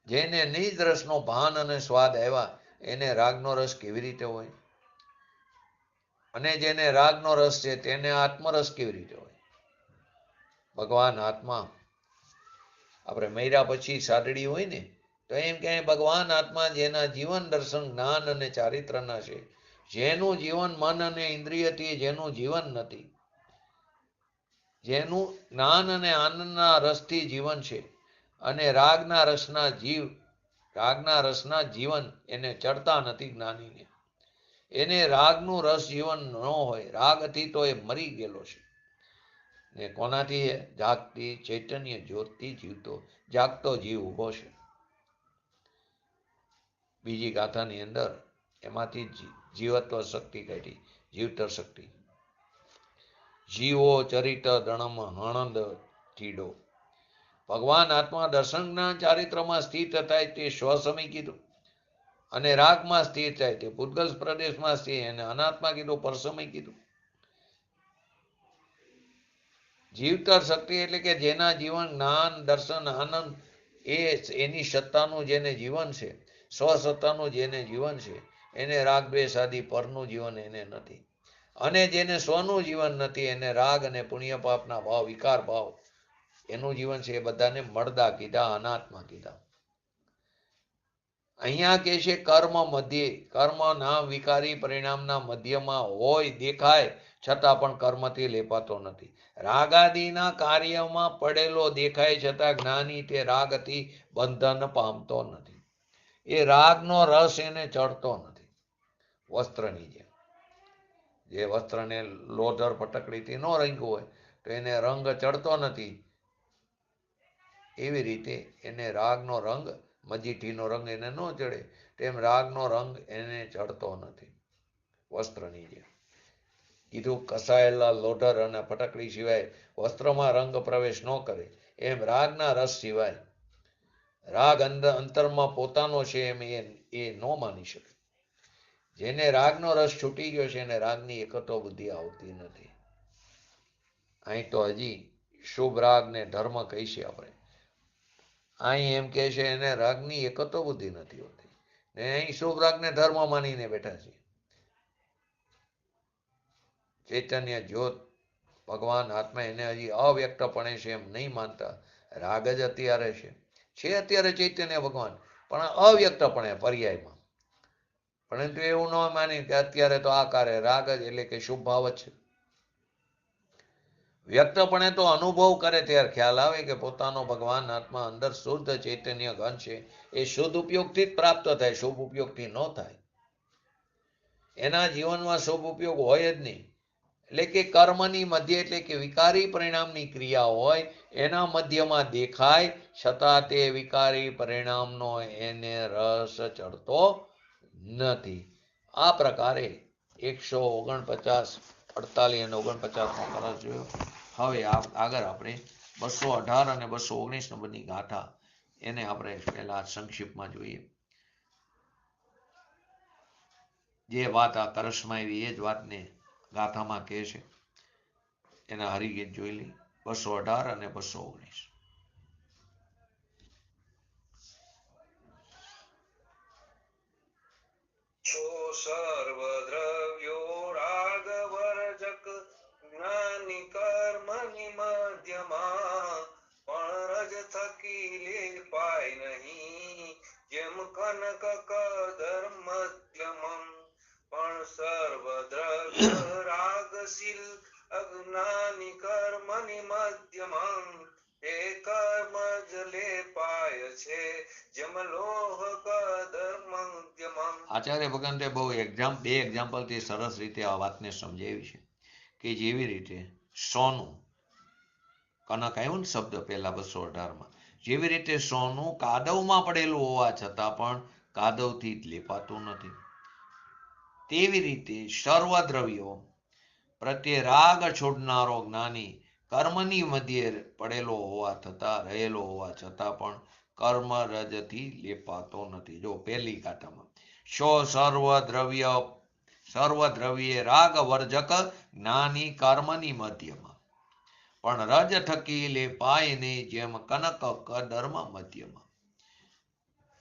જેને નિજ રસનો ભાન અને સ્વાદ આવ્યા એને રાગનો રસ કેવી રીતે હોય? અને જેને રાગનો રસ છે તેને આત્મરસ કેવી રીતે હોય? ભગવાન આત્મા, આપણે મર્યા પછી સાદડી હોય ને, તો એમ કે ભગવાન આત્મા જેના જીવન દર્શન જ્ઞાન અને ચારિત્રના છે, જેનું જીવન મન અને ઇન્દ્રિયથી જેનું જીવન નથી, જેનું જ્ઞાન અને આનંદના રસથી જીવન છે, અને રાગના રસના જીવન એને ચડતા નથી. જ્ઞાનીને એને રાગનું રસ જીવન ન હોય, રાગથી તો એ મરી ગયેલો છે. ને કોનાથી? જાગતી ચૈતન્ય જ્યોતથી જાગતો જીવ ઉભો છે. બીજી ગાથાની અંદર એમાંથી જીવત્વ શક્તિ કાઢી, જીવતર શક્તિ. જીવો ચરિત દણમ હણંદ ઠીડો. ભગવાન આત્મા દર્શન જ્ઞાન ચારિત્રમાં સ્થિત થાય તે સ્વસમય કીધું, અને રાગમાં સ્થિર થાય તે પૂતગલ પ્રદેશમાં સ્થિર, અને અનાત્મા કીધું પરસમય કીધું. જીવતર શક્તિ એટલે કે જેના જીવન જ્ઞાન દર્શન આનંદ એની સત્તાનું જેને જીવન છે, સ્વસત્તાનું જેને જીવન છે, એને રાગ દ્વેષ આદિ પરનું જીવન એને નથી. અને જેને સ્વનું જીવન નથી, એને રાગ અને પુણ્ય પાપના ભાવ વિકાર ભાવ એનું જીવન છે, એ બધાને મળદા કીધા, અનાત્મા કીધા. અહીંયા કે છે કર્મ મધ્યે, કર્મ નામ વિકારી પરિણામના મધ્યમાં હોય, દેખાય, છતાં પણ કર્મથી લેપાતો નથી. રાગાદિના કાર્યમાં પડેલો દેખાય, છતાં જ્ઞાની તે રાગથી બંધન પામતો નથી. એ રાગનો રસ એને ચડતો નથી. વસ્ત્રની જેમ, જે વસ્ત્રને લોધર ફટકડીથી ન રંગ્યું હોય તો એને રંગ ચડતો નથી, એવી રીતે એને રાગનો રંગ, મજીઠીનો રંગ એને ન ચડે, તેમ રાગનો રંગ એને ચડતો નથી. વસ્ત્રની જેમ કીધું, કસાયેલા લોઢર અને ફટકડી સિવાય વસ્ત્રમાં રંગ પ્રવેશ ન કરે, એમ રાગના રસ સિવાય રાગ અંતરમાં પોતાનો છે એમ એ ન માની શકે. જેને રાગનો રસ છૂટી ગયો છે એને રાગની એકતો બુદ્ધિ આવતી નથી. અહીં તો હજી શુભ રાગ ને ધર્મ કહી છે આપણે, અહીં એમ કે છે એને રાગની એકતો બુદ્ધિ નથી હોતી, ને અહીં શુભ રાગને ધર્મ માનીને બેઠા છે. ચૈતન્ય જ્યોત ભગવાન આત્મા એને હજી અવ્યક્તપણે છે એમ નહીં માનતા. રાગ જ અત્યારે છે અત્યારે ચૈતન્ય ભગવાન, પણ અવ્યક્તપણે પર્યાયમાં. પરંતુ એવું ન માની કે અત્યારે તો આકારે રાગ જ એટલે કે શુભ ભાવ જ છે. વ્યક્તપણે તો અનુભવ કરે ત્યારે ખ્યાલ આવે કે પોતાનો ભગવાન આત્મા અંદર શુદ્ધ ચૈતન્ય ઘન છે. એ શુદ્ધ ઉપયોગથી જ પ્રાપ્ત થાય, શુભ ઉપયોગથી ન થાય. એના જીવનમાં શુભ ઉપયોગ હોય જ નહીં. એટલે કે કર્મની મધ્ય, એટલે કે વિકારી પરિણામની ક્રિયા હોય, એના મધ્યમાં દેખાય, છતાં તે વિકારી પરિણામનો એને રસ ચડતો નથી. આ પ્રકારે 149, 48 અને 49 નો રસ જોયો. હવે આગળ આપણે 218 અને 219 નંબરની ગાથા, એને આપણે પહેલા સંક્ષિપ્તમાં જોઈએ. જે વાત આ કરસમાં આવી એ જ વાતને ગાથામાં કહે છે. એના હરિગીત જોઈ લઈ, 218 અને 219. છો સર્વ દ્રવ્યો રાગ વર્જક, જ્ઞાની કર્મની મધ્યમાં, પણ રજ થકી લેપાય નહીં, જેમ કનક કદર મધ્યમમ. પણ સર્વ દ્રવ્ય રાગશીલ, અજ્ઞાની કર્મની મધ્યમમ, એ કર્મ જ લેપાય છે, જેમ લોહ કદર મધ્યમમ. આચાર્ય ભગવંતે બહુ બે એક્ઝામ્પલથી સરસ રીતે આ વાતને સમજાવી છે કે જેવી રીતે સોનું કનક આવ્યું ને શબ્દ પહેલા 218 જેવી રીતે સોનું કાદવમાં પડેલું હોવા છતાં પણ કાદવથી જ લેપાતું નથી, તેવી રીતે સર્વ દ્રવ્યો પ્રત્યે રાગ છોડનારો જ્ઞાની કર્મની મધ્યે પડેલો હોવા છતાં રહેલો હોવા છતાં પણ કર્મ રજથી લેપાતો નથી. જો પહેલી કાંટામાં સર્વ દ્રવ્ય રાગ વર્જક જ્ઞાની કર્મની મધ્યમાં પણ રજ થકી લેપાય ને જેમ કનક કદર્મ મધ્યમાં.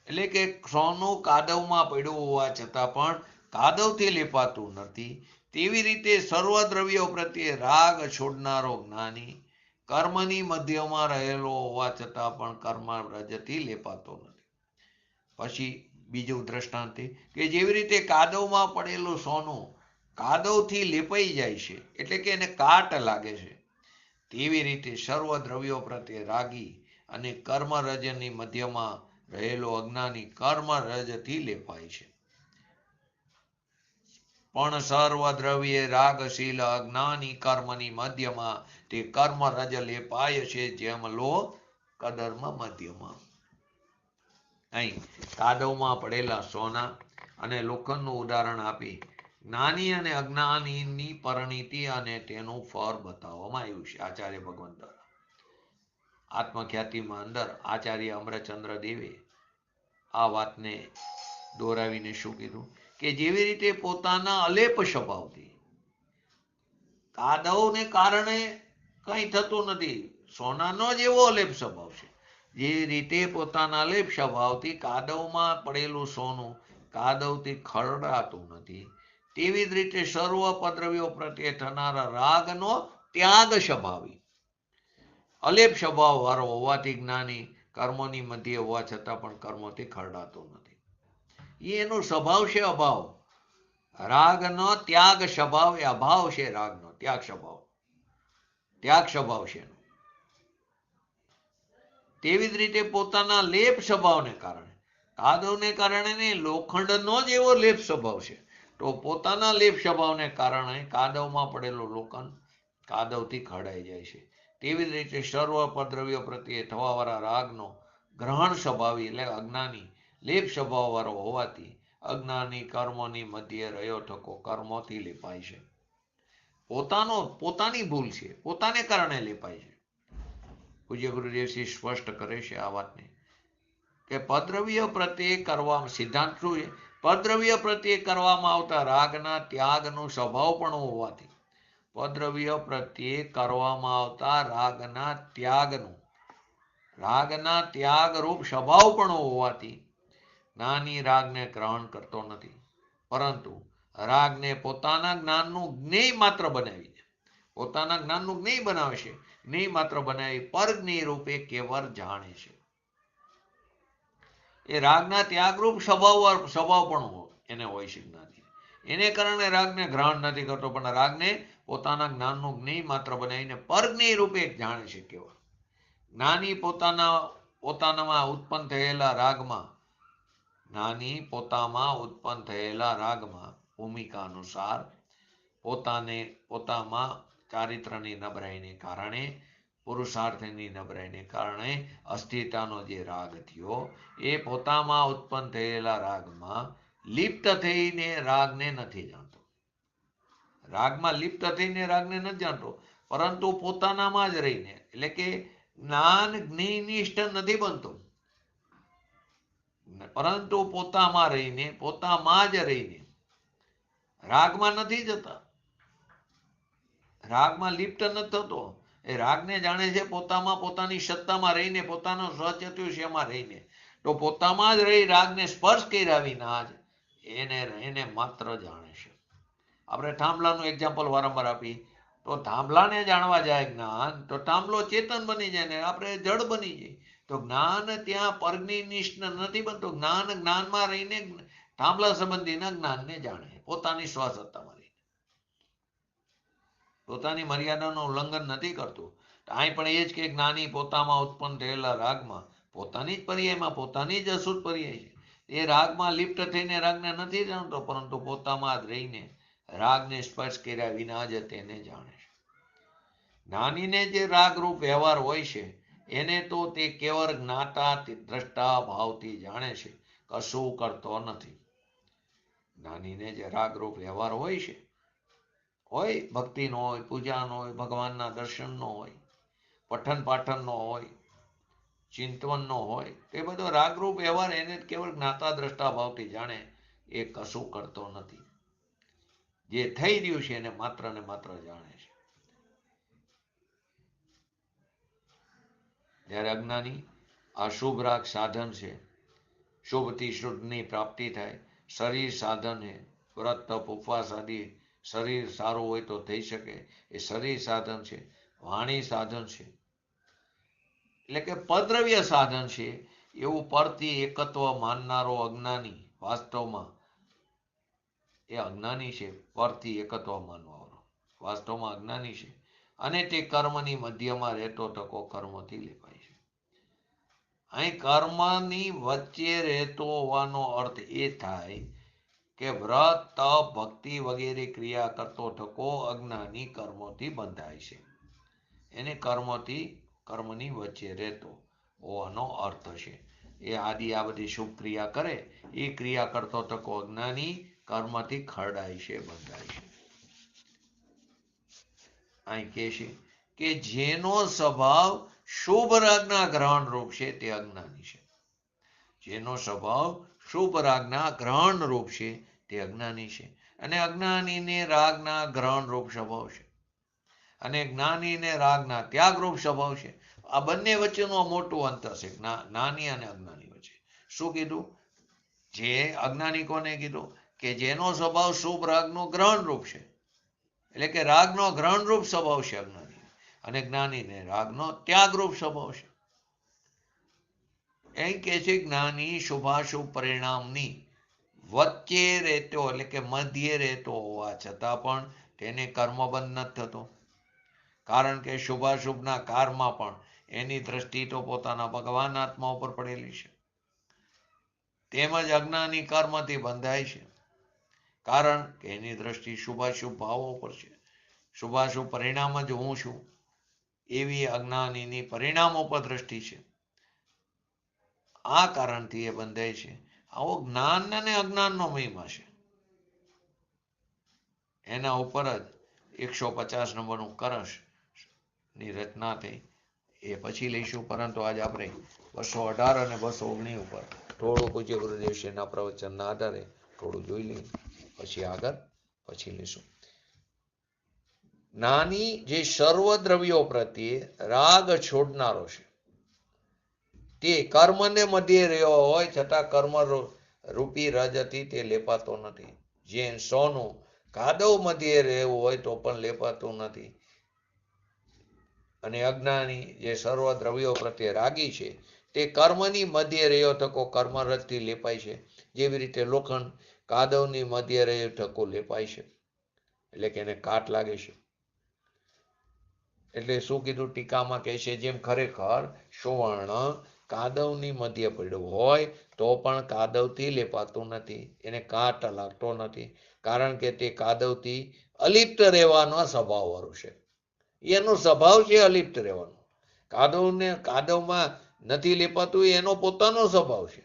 એટલે કે સોનું કાદવમાં પડ્યું હોવા છતાં પણ કાદવથી લેપાતું નથી, તેવી રીતે સર્વ દ્રવ્યો પ્રત્યે રાગ છોડનારો જ્ઞાની કર્મની મધ્યમાં રહેલો હોવા છતાં પણ કર્મ રજથી લેપાતો નથી. પછી બીજું દ્રષ્ટાંત કે જેવી રીતે કાદવમાં પડેલું સોનું કાદવથી લેપાઈ જાય છે, એટલે કે એને કાટ લાગે છે, તેવી રીતે સર્વ દ્રવ્યો પ્રત્યે રાગી અને કર્મ રજની મધ્યમાં રહેલો અજ્ઞાની કર્મ રજથી લેપાય છે. પણ સર્વ દ્રવ્ય રાગશીલ અજ્ઞાની કર્મની મધ્યમાં તે કર્મ રજ લેપાય છે, જેમ લો કદર્મ મધ્યમાં. અહીં કાદવમાં પડેલા સોના અને લોખંડનું ઉદાહરણ આપી જ્ઞાની અને અજ્ઞાનીની પરિણીતિ અને તેનું ફળ બતાવવામાં આવ્યું છે આચાર્ય ભગવાન દ્વારા. આત્મખ્યાતિમાં અંદર આચાર્ય અમરચંદ્ર દેવે આ વાતને દોરાવીને શું કીધું કે જેવી રીતે પોતાના અલેપ સ્વભાવથી કાદવને કારણે કંઈ થતું નથી, સોનાનો જ એવો અલેપ સ્વભાવ છે, જે રીતે પોતાના અલેપ સ્વભાવથી કાદવમાં પડેલું સોનું કાદવથી ખરડાતું નથી, તેવી જ રીતે સર્વ પદ્રવ્યો પ્રત્યે થનારા રાગનો ત્યાગ સ્વભાવી અલેપ સ્વભાવ વાળો હોવાથી જ્ઞાની કર્મોની મધ્ય હોવા છતાં પણ કર્મોથી ખરડાતો નથી. એનો સ્વભાવ છે અભાવ. રાગનો ત્યાગ સ્વભાવ એ અભાવ છે, રાગનો ત્યાગ સ્વભાવ છે. તેવી જ રીતે પોતાના લેપ સ્વભાવને કારણે કાદવને કારણે નહીં, લોખંડનો જ એવો લેપ સ્વભાવ છે, તો પોતાના લેપ સ્વભાવને કારણે કાદવમાં પડેલું લોખંડ કાદવથી ખરડાઈ જાય છે. તેવી જ રીતે સર્વ પદ્રવ્યો પ્રત્યે થવાવાળા રાગનો ગ્રહણ સ્વભાવી એટલે અજ્ઞાની લેપ સ્વભાવ વાળો હોવાથી અજ્ઞાની કર્મોની મધ્યે રહ્યો થકો કર્મોથી લેપાય છે. પોતાની ભૂલ છે, પોતાને કારણે લેપાય છે. પૂજ્ય ગુરુદેવશ્રી સ્પષ્ટ કરે છે આ વાતને કે પદ્રવ્ય પ્રત્યે કરવા સિદ્ધાંત શું છે, પદ્રવ્ય પ્રત્યે કરવામાં આવતા રાગના ત્યાગનું સ્વભાવ પણ હોવાથી પદ્રવ્ય પ્રત્યે કરવામાં આવતા રાગના ત્યાગ રૂપ સ્વભાવ પણ હોવાથી જ્ઞાની રાગને ગ્રહણ કરતો નથી, પરંતુ રાગને પોતાના જ્ઞાનનું જ્ઞેય માત્ર બનાવી છે, પોતાના જ્ઞાનનું જ્ઞેય બનાવે છે, જ્ઞેય માત્ર બનાવી પરજ્ઞેય રૂપે કેવળ જાણે છે. એ રાગના ત્યાગરૂપ સ્વભાવ પણ એને હોય છે જ્ઞાની, એને કારણે રાગને ગ્રહણ નથી કરતો, પણ રાગને પોતાના જ્ઞાનનું જ્ઞેય માત્ર બનાવીને પરજ્ઞેય રૂપે જાણે છે કેવળ. જ્ઞાની પોતામાં ઉત્પન્ન થયેલા રાગમાં ભૂમિકા અનુસાર પોતામાં ચારિત્રની નબળાઈને કારણે પુરુષાર્થની નબળાઈને કારણે અસ્થિરતાનો જે રાગ થયો એ પોતામાં ઉત્પન્ન થયેલા રાગમાં લિપ્ત થઈને રાગને નથી જાણતો, પરંતુ પોતાનામાં જ રહીને એટલે કે જ્ઞાન જ્ઞેયનિષ્ઠ નથી બનતું, પરંતુ પોતામાં જ રહીને રાગમાં નથી જતા, રાગમાં લિપ્ત નથી થતો. એ રાગને જાણે છે પોતામાં, પોતાની સત્તામાં રહીને, પોતાનો સ્વચતુષ્યમાં રહીને, તો પોતામાં જ રહી રાગને સ્પર્શ કર્યા વિના જ એને માત્ર જાણે છે. આપણે થાંભલાનું એક્ઝામ્પલ વારંવાર આપી, તો થાંભલાને જાણવા જાય જ્ઞાન તો થાંભલો ચેતન બની જાય ને આપણે જડ બની જાય. તો જ્ઞાન ત્યાં પરજ્ઞેયનિષ્ઠ નથી બનતું, જ્ઞાનમાં રહીને થાંભલા સંબંધીના જ્ઞાનને જાણે, પોતાની સ્વસત્તામાં રહીને પોતાની મર્યાદાનું ઉલ્લંઘન નથી કરતું. અહીં પણ એ જ કે જ્ઞાની પોતામાં ઉત્પન્ન થયેલા રાગમાં પોતાની જ પર્યાયમાં પોતાની જ અશુદ્ધ પર્યાય છે, એ રાગમાં લિપ્ત થઈને રાગને નથી જાણતો, પરંતુ પોતામાં જ રહીને રાગને સ્પર્શ કર્યા વિના જ તેને જાણે છે. જ્ઞાનીને જે રાગરૂપ વ્યવહાર હોય છે એને તો તે કેવળ જ્ઞાતા દ્રષ્ટા ભાવથી જાણે છે, કશું કરતો નથી. જ્ઞાનીને જે રાગરૂપ વ્યવહાર હોય છે, હોય ભક્તિનો હોય, પૂજાનો હોય, ભગવાનના દર્શનનો હોય, પઠન પાઠનનો હોય, ચિંતવનનો હોય, તે બધો રાગરૂપ વ્યવહાર એને કેવળ જ્ઞાતા દ્રષ્ટા ભાવથી જાણે, એ કશું કરતો નથી. જે થઈ રહ્યું છે એને માત્ર ને માત્ર જાણે છે. જ્યારે અજ્ઞાની આ શુભ રાગ સાધન છે, શુભથી શુદ્ધની પ્રાપ્તિ થાય, શરીર સાધન છે, વ્રત તપ ઉપવાસ આદિ શરીર સારું હોય તો થઈ શકે, એ શરીર સાધન છે. વાણી સાધન છે, એટલે કે પદ્રવ્ય સાધન છે. એવું પરથી એકત્વ માનનારો અજ્ઞાની વાસ્તવમાં એ અજ્ઞાની છે. પરથી એકત્વ માનવાવાળો વાસ્તવમાં અજ્ઞાની છે, અને તે કર્મની મધ્યમાં રહેતો ટકો કર્મથી લેપાય છે. અહીં કર્મની વચ્ચે રહેતો હોવાનો અર્થ એ થાય કે વ્રત તપ ભક્તિ વગેરે ક્રિયા કરતો ટકો અજ્ઞાની કર્મોથી બંધાય છે. એને કર્મની વચ્ચે રહેતો હોવાનો અર્થ છે. એ આદિ આ બધી શુભ ક્રિયા કરે, એ ક્રિયા કરતો ટકો અજ્ઞાની કર્મથી ખરડાય છે, બંધાય છે. અહીં કે છે કે જેનો સ્વભાવ શુભ રાગના ગ્રહણ રૂપ છે તે અજ્ઞાની છે. જેનો સ્વભાવ શુભ રાગના ગ્રહણ રૂપ છે તે અજ્ઞાની છે. અને અજ્ઞાનીને રાગના ગ્રહણ રૂપ સ્વભાવ છે, અને જ્ઞાનીને રાગના ત્યાગ રૂપ સ્વભાવ છે. આ બંને વચ્ચેનું મોટું અંતર છે, જ્ઞાની અને અજ્ઞાની વચ્ચે. શું કીધું? જે અજ્ઞાની કોને કીધું? કે જેનો સ્વભાવ શુભ રાગનું ગ્રહણ રૂપ છે, એટલે કે રાગનો ગ્રહણ રૂપ સ્વભાવ છે અજ્ઞાની, અને જ્ઞાનીને રાગનો ત્યાગ રૂપ સ્વભાવ છે. એમ કે છે જ્ઞાની શુભાશુભ પરિણામની વચ્ચે રહેતો, એટલે કે મધ્યે રહેતો હોવા છતાં પણ તેને કર્મબંધ નથી થતો. કારણ કે શુભાશુભના કારમાં પણ એની દ્રષ્ટિ તો પોતાના ભગવાન આત્મા ઉપર પડેલી છે. તેમજ અજ્ઞાની કર્મથી બંધાય છે, કારણ કે એની દ્રષ્ટિ શુભાશુભ ભાવો પર છે. શુભાશુભ પરિણામ જ હું છું એવી અજ્ઞાનીની પરિણામો પર દ્રષ્ટિ છે. આ કારણથી એ બંધાય છે. આવો જ્ઞાન અને અજ્ઞાનનો મહિમા છે. એના ઉપર જ 150 નંબરનું કરશ ની રચના થઈ. એ પછી લઈશું, પરંતુ આજે આપણે 218 અને 219 ઉપર થોડું પૂજ્ય ગુરુદેવશ્રીના પ્રવચનના આધારે થોડું જોઈ લઈએ, પછી લઈશું. જ્ઞાની જે સર્વ દ્રવ્યો પ્રત્યે રાગ છોડનારો છે, તે કર્મને મધ્યે રહ્યો હોય છતાં કર્મ રૂપી રજથી તે લેપાતો નથી. જેમ સોનું કાદવ મધ્યે રહેવું હોય તો પણ લેપાતું નથી. અને અજ્ઞાની જે સર્વ દ્રવ્યો પ્રત્યે રાગી છે, તે કર્મની મધ્યે રહ્યો થકો કર્મરજથી લેપાય છે. જેવી રીતે લોખંડ કાદવની મધ્યે રહ્યો થકો લેપાય છે, એટલે કે એને કાટ લાગે છે. એટલે શું કીધું? ટીકામાં કહે છે જેમ ખરેખર સુવર્ણ કાદવની મધ્ય પડ્યું હોય તો પણ કાદવથી લેપાતું નથી, એને કાટ લાગતો નથી, કારણ કે તે કાદવથી અલિપ્ત રહેવાનો સ્વભાવ વાળું છે. એનો સ્વભાવ છે અલિપ્ત રહેવાનો. કાદવમાં નથી લેપાતું એનો પોતાનો સ્વભાવ છે.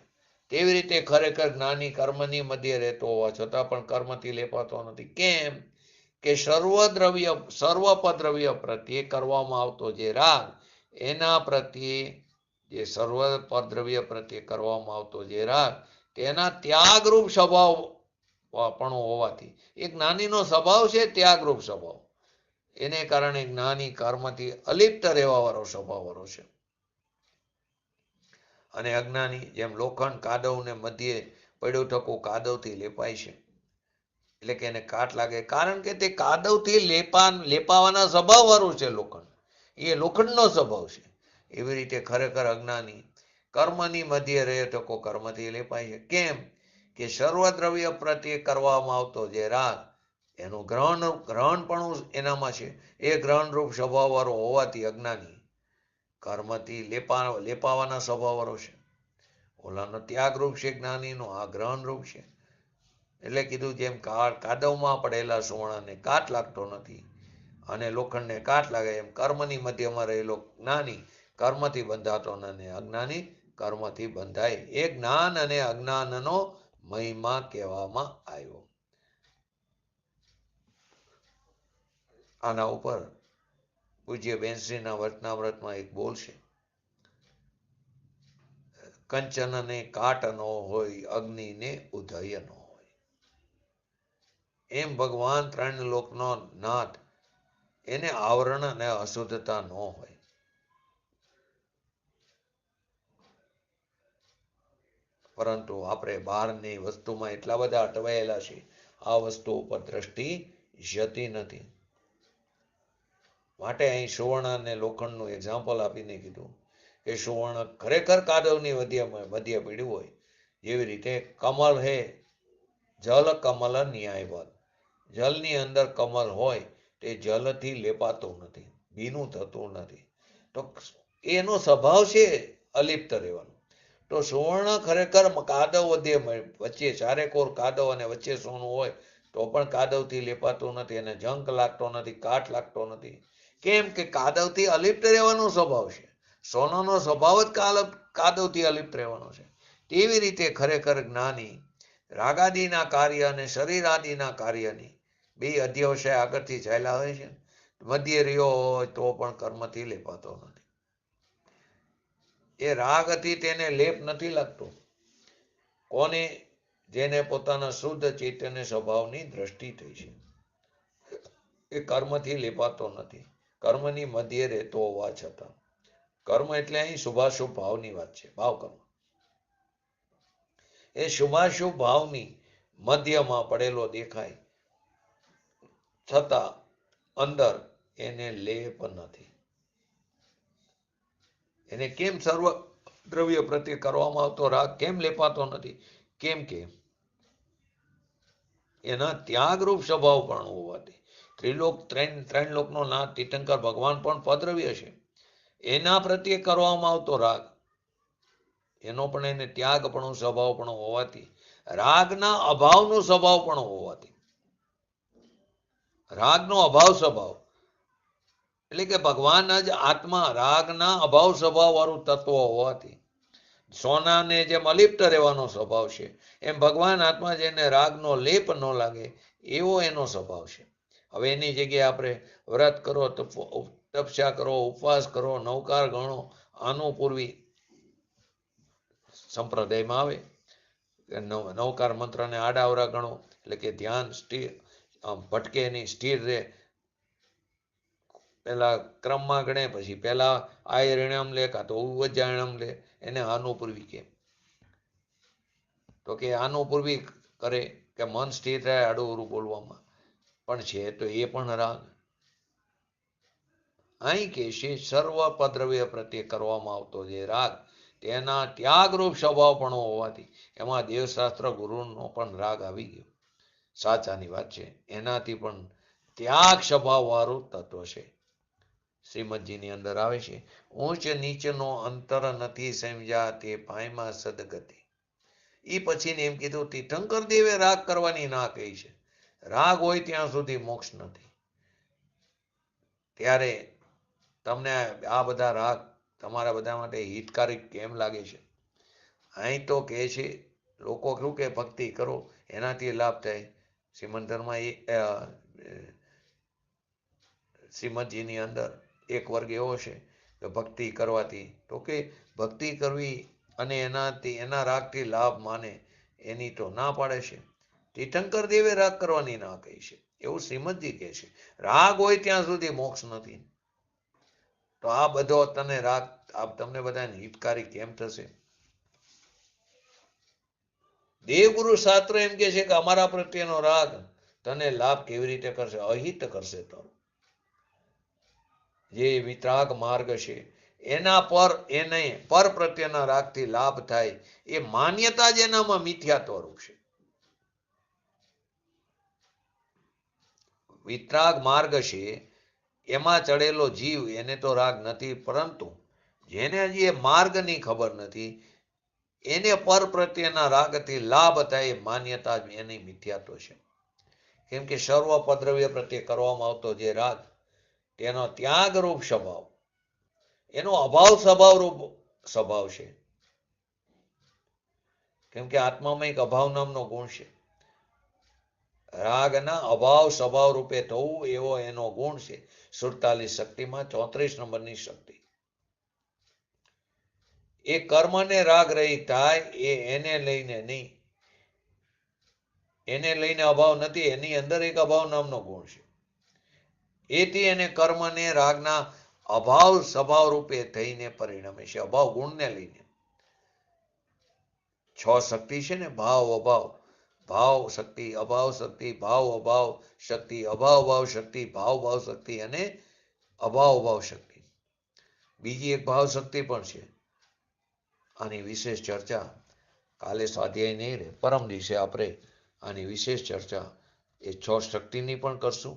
તેવી રીતે ખરેખર જ્ઞાની કર્મની મધ્ય રહેતો હોવા છતાં પણ કર્મથી લેપાતો નથી. કેમ? કે સર્વપદ્રવ્ય પ્રત્યે કરવામાં આવતો જે રાગ, એના પ્રત્યે જે સર્વપદ્રવ્ય પ્રત્યે કરવામાં આવતો જે રાગ, તેના ત્યાગરૂપ સ્વભાવ પણ હોવાથી, એ જ્ઞાનીનો સ્વભાવ છે ત્યાગરૂપ સ્વભાવ. એને કારણે જ્ઞાની કર્મથી અલિપ્ત રહેવા વાળો સ્વભાવ વાળો છે. અને અજ્ઞાની જેમ લોખંડ કાદવને મધ્યે પડ્યું થકું કાદવથી લેપાય છે, એટલે કે એને કાટ લાગે, કારણ કે તે કાદવથી લેપાવાના સ્વભાવ વાળું છે લોખંડ. એ લોખંડનો સ્વભાવ છે. એવી રીતે ખરેખર અજ્ઞાની કર્મની મધ્યે રહે ટકો કર્મથી લેપાય છે. કેમ? કે સર્વદ્રવ્ય પ્રત્યે કરવામાં આવતો જે રાગ, એનું ગ્રહણ પણ એનામાં છે. એ ગ્રહણરૂપ સ્વભાવ વાળો હોવાથી અજ્ઞાની કર્મથી લેપાવાના સ્વભાવ વાળો છે. ઓલાનો ત્યાગરૂપ છે જ્ઞાનીનો, આ ગ્રહણરૂપ છે. એટલે કીધું જેમ કાદવમાં પડેલા સુવર્ણને કાટ લાગતો નથી, અને લોખંડને કાટ લાગે એમ કર્મની મધ્યમાં રહેલો જ્ઞાની કર્મથી બંધાતો નથી, અજ્ઞાની કર્મથી બંધાય. એ જ્ઞાન અને અજ્ઞાનનો મહિમા કહેવામાં આવ્યો. આના ઉપર પૂજ્ય બેનશ્રીના વચનામૃતમાં એક બોલ છે, કંચનને કાટ ન હોય, અગ્નિને ઉદય ન હોય. એમ ભગવાન ત્રણ લોકનો નાથ, એને આવરણ અને અશુદ્ધતા ન હોય. પરંતુ આપણે બહારની વસ્તુમાં એટલા બધા અટવાયેલા છે, આ વસ્તુ ઉપર દ્રષ્ટિ જતી નથી. માટે અહીં સુવર્ણ અને લોખંડનું એક્ઝામ્પલ આપીને કીધું કે સુવર્ણ ખરેખર કાદવની મધ્ય પીડ્યું હોય, જેવી રીતે કમળ હે જલ કમલ ન્યાયવત. જલની અંદર કમળ હોય તે જલથી લેપાતું નથી, ભીનું થતું નથી. તો એનો સ્વભાવ છે અલિપ્ત રહેવાનો. તો સુવર્ણ ખરેખર કાદવ વચ્ચે ચારેકોર કાદવ અને વચ્ચે સોનું હોય તો પણ કાદવથી લેપાતું નથી, એને જંક લાગતો નથી, કાટ લાગતો નથી. કેમ કે કાદવથી અલિપ્ત રહેવાનો સ્વભાવ છે. સોનાનો સ્વભાવ જ કાદવથી અલિપ્ત રહેવાનો છે. તેવી રીતે ખરેખર જ્ઞાની રાગાદિના કાર્ય અને શરીરાદિના કાર્યની બે અધ્યવસાય આગળથી ચાલ્યા હોય છે, મધ્ય રહ્યો હોય તો પણ કર્મથી લેપાતો નથી. એ રાગથી તેને લેપ નથી લાગતો. કોને? જેને પોતાના શુદ્ધ ચૈતન્ય સ્વભાવની દ્રષ્ટિ થઈ છે. એ કર્મથી લેપાતો નથી, કર્મની મધ્ય રહેતો હોવા છતાં. કર્મ એટલે અહીં શુભાશુભ ભાવની વાત છે, ભાવ કર્મ. એ શુભાશુભ ભાવની મધ્યમાં પડેલો દેખાય છતાં અંદર એને લેપ નથી. એને કેમ સર્વ દ્રવ્ય પ્રત્યે કરવામાં આવતો રાગ કેમ લેપાતો નથી? કેમ કે એના ત્યાગરૂપ સ્વભાવ પણ હોવાથી. ત્રણ લોકનો નાથ તીર્થંકર ભગવાન પણ પદ્રવ્ય છે. એના પ્રત્યે કરવામાં આવતો રાગ, એનો પણ એને ત્યાગપણો સ્વભાવ પણ હોવાથી, રાગના અભાવનો સ્વભાવ પણ હોવાથી, રાગનો અભાવ સ્વભાવ એટલે કે ભગવાન જ આત્મા રાગના અભાવ સ્વભાવ વાળું તત્વ હોવાથી, સોનાને જેમ અલિપ્ત રહેવાનો સ્વભાવ છે, એમ ભગવાન આત્મા જેને રાગનો લેપ ન લાગે એવો એનો સ્વભાવ છે. હવે એની જગ્યાએ આપણે વ્રત કરો, તપસ્યા કરો, ઉપવાસ કરો, નવકાર ગણો, આનું પૂર્વી સંપ્રદાયમાં આવે નવકાર મંત્રને આડાવરા ગણો, એટલે કે ધ્યાન સ્થિર ભટકે નહીં, સ્થિર રહે. પેલા ક્રમમાં ગણે, પછી પેલા આયરણ્યમ લે કાં તો ઉવજ્જાયણમ લે, એને આનુપૂર્વી કે. તો કે આનુપૂર્વી કરે કે મન સ્થિર રહે આડું અવરું બોલવામાં, પણ છે તો એ પણ રાગ. અહીં કે છે સર્વ પદ્રવ્ય પ્રત્યે કરવામાં આવતો જે રાગ, તેના ત્યાગરૂપ સ્વભાવ પણ હોવાથી એમાં દેવશાસ્ત્ર ગુરુનો પણ રાગ આવી ગયો. સાચાની વાત છે, એનાથી પણ ત્યાગ સ્વભાવ વાળું તત્વ છે. શ્રીમદજીની અંદર આવે છે, ઊંચ નીચનો અંતર નથી સમજ્યા તે પાયમાં સદગતિ. એ પછી એમ કીધું તીર્થંકર દેવે રાગ કરવાની ના કહી છે. રાગ હોય ત્યાં સુધી મોક્ષ નથી. ત્યારે તમને આ બધા રાગ તમારા બધા માટે હિતકારક કેમ લાગે છે? અહીં તો કહે છે લોકો શું કે ભક્તિ કરો એનાથી લાભ થાય. શ્રીમદજીની અંદર એક વર્ગ એવો છે કે ભક્તિ કરવાથી, તો કે ભક્તિ કરવી અને એના રાગથી લાભ માને એની તો ના પાડે છે. તીર્થંકર દેવે રાગ કરવાની ના કહી છે એવું શ્રીમદજી કહે છે. રાગ હોય ત્યાં સુધી મોક્ષ નથી. તો આ બધો તને રાગ તમને બધાને હિતકારી કેમ થશે? દેવગુરુ શાસ્ત્ર એમ કે છે કે અમારા પ્રત્યેનો રાગ તને લાભ કેવી રીતે કરશે? અહિત કરશે. તો જે વિતરાગ માર્ગ છે એના પર પ્રત્યેના રાગથી લાભ થાય એ માન્યતા જ એનામાં મિથ્યાત્વ રૂપ છે. વિતરાગ માર્ગ છે એમાં ચડેલો જીવ એને તો રાગ નથી, પરંતુ જેને હજી એ માર્ગની ખબર નથી એને પર પ્રત્યેના રાગથી લાભ થાય એ માન્યતા એની મિથ્યાત્વ છે. કેમ કે સર્વ પદ્રવ્ય પ્રત્યે કરવામાં આવતો જે રાગ તેનો ત્યાગ રૂપ સ્વભાવ, એનો અભાવ સ્વભાવ રૂપ સ્વભાવ છે. કેમ કે આત્મામાં એક અભાવ નામનો ગુણ છે. રાગના અભાવ સ્વભાવ રૂપે થવું એવો એનો ગુણ છે. 47 શક્તિમાં 34 નંબરની શક્તિ. એ કર્મને રાગ રહી થાય એ એને લઈને નહીં, એને લઈને અભાવ નથી, એની અંદર એક અભાવ નામનો ગુણ છે. એથી એને કર્મને રાગના અભાવ સ્વભાવ રૂપે થઈને પરિણમે છે. અભાવ ગુણને લઈને 6 શક્તિ છે ને, ભાવ અભાવ, ભાવ શક્તિ, અભાવ શક્તિ, ભાવ અભાવ શક્તિ, અભાવ ભાવ શક્તિ, ભાવ ભાવ શક્તિ અને અભાવ ભાવ શક્તિ. બીજી એક ભાવ શક્તિ પણ છે. આની વિશેષ ચર્ચા કાલે સ્વાધ્યાય નહીં રહે, પરમ દિવસે આપણે આની વિશેષ ચર્ચા એ 6 શક્તિની પણ કરશું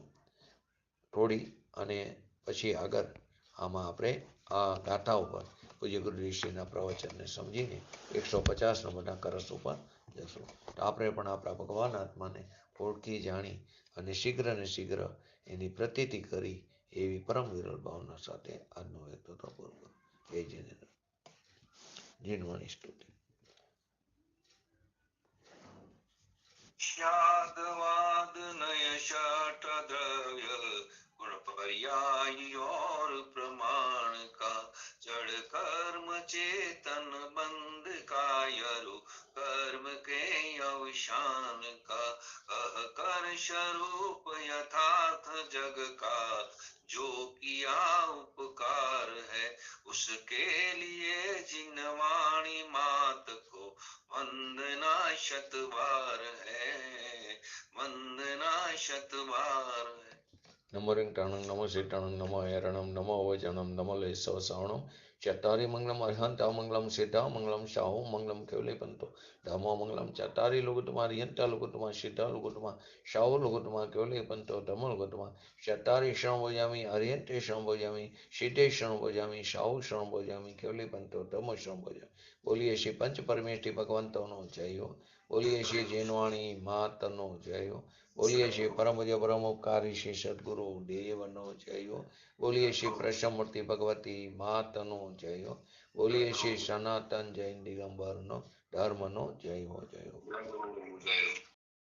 થોડી, અને પછી આગળ આમાં આપણે આ ગાથા ઉપર પૂજ્ય ગુરુ ઋષિના પ્રવચનને સમજીને 150 નંબરના કરસ ઉપર જશું. તો આપણે પણ આપણા ભગવાન આત્માને ઓળખી જાણી અને શીઘ્ર ને શીઘ્ર એની પ્રતીતિ કરી એવી પરમ વિરલ ભાવના સાથે આજનો હેતુ પૂરો કરો. જય જિનેન્દ્ર. જીનવાણી સ્તુતિ. शादवाद नय षट द्रव्य गुण पर्याय और प्रमाण का जड़ कर्म चेतन बंध कायरु कर्म के अवसान का कह कर स्वरूप यथार्थ जग का जो किया उपकार है उसके लिए जिनवाणी मात को वंदना शत बार है, वंदना शत बार है. नमो रिंगटाणं नमो सीटाणं नमो हेरणं नमो वचनं नमो लेसवसावणं चत्तारि मंगलम अर्हंता मंगलम सिद्धा मंगलम शाहु मंगलम केवलीपंतो धमो मंगलम चत्तारि लुगुतमा रियंता लुगुतमा सिद्धा लुगुतमा शाहु लुगुतमा केवलीपंतो धमो लुगुतमा चत्तारि शरण भोजामि अर्यंते शरण भोजामि सिद्धे शरण भोजामि शाहु शरण भोजामि केवलीपंतो धमो शरण भोजामि. बोलिए श्री पंच परमेष्ठी भगवंतोनो जय हो. बोलिए श्री जैनवाणी मातनो जय हो. बोलिए श्री परम पूज्य परम उपकारी श्री सद्गुरु देवनो जय हो. बोलिए श्री प्रसन्नमूर्ति भगवती मातनो जय हो. बोलिए श्री सनातन जैन दिगंबर नो धर्म नो जय हो. जय हो.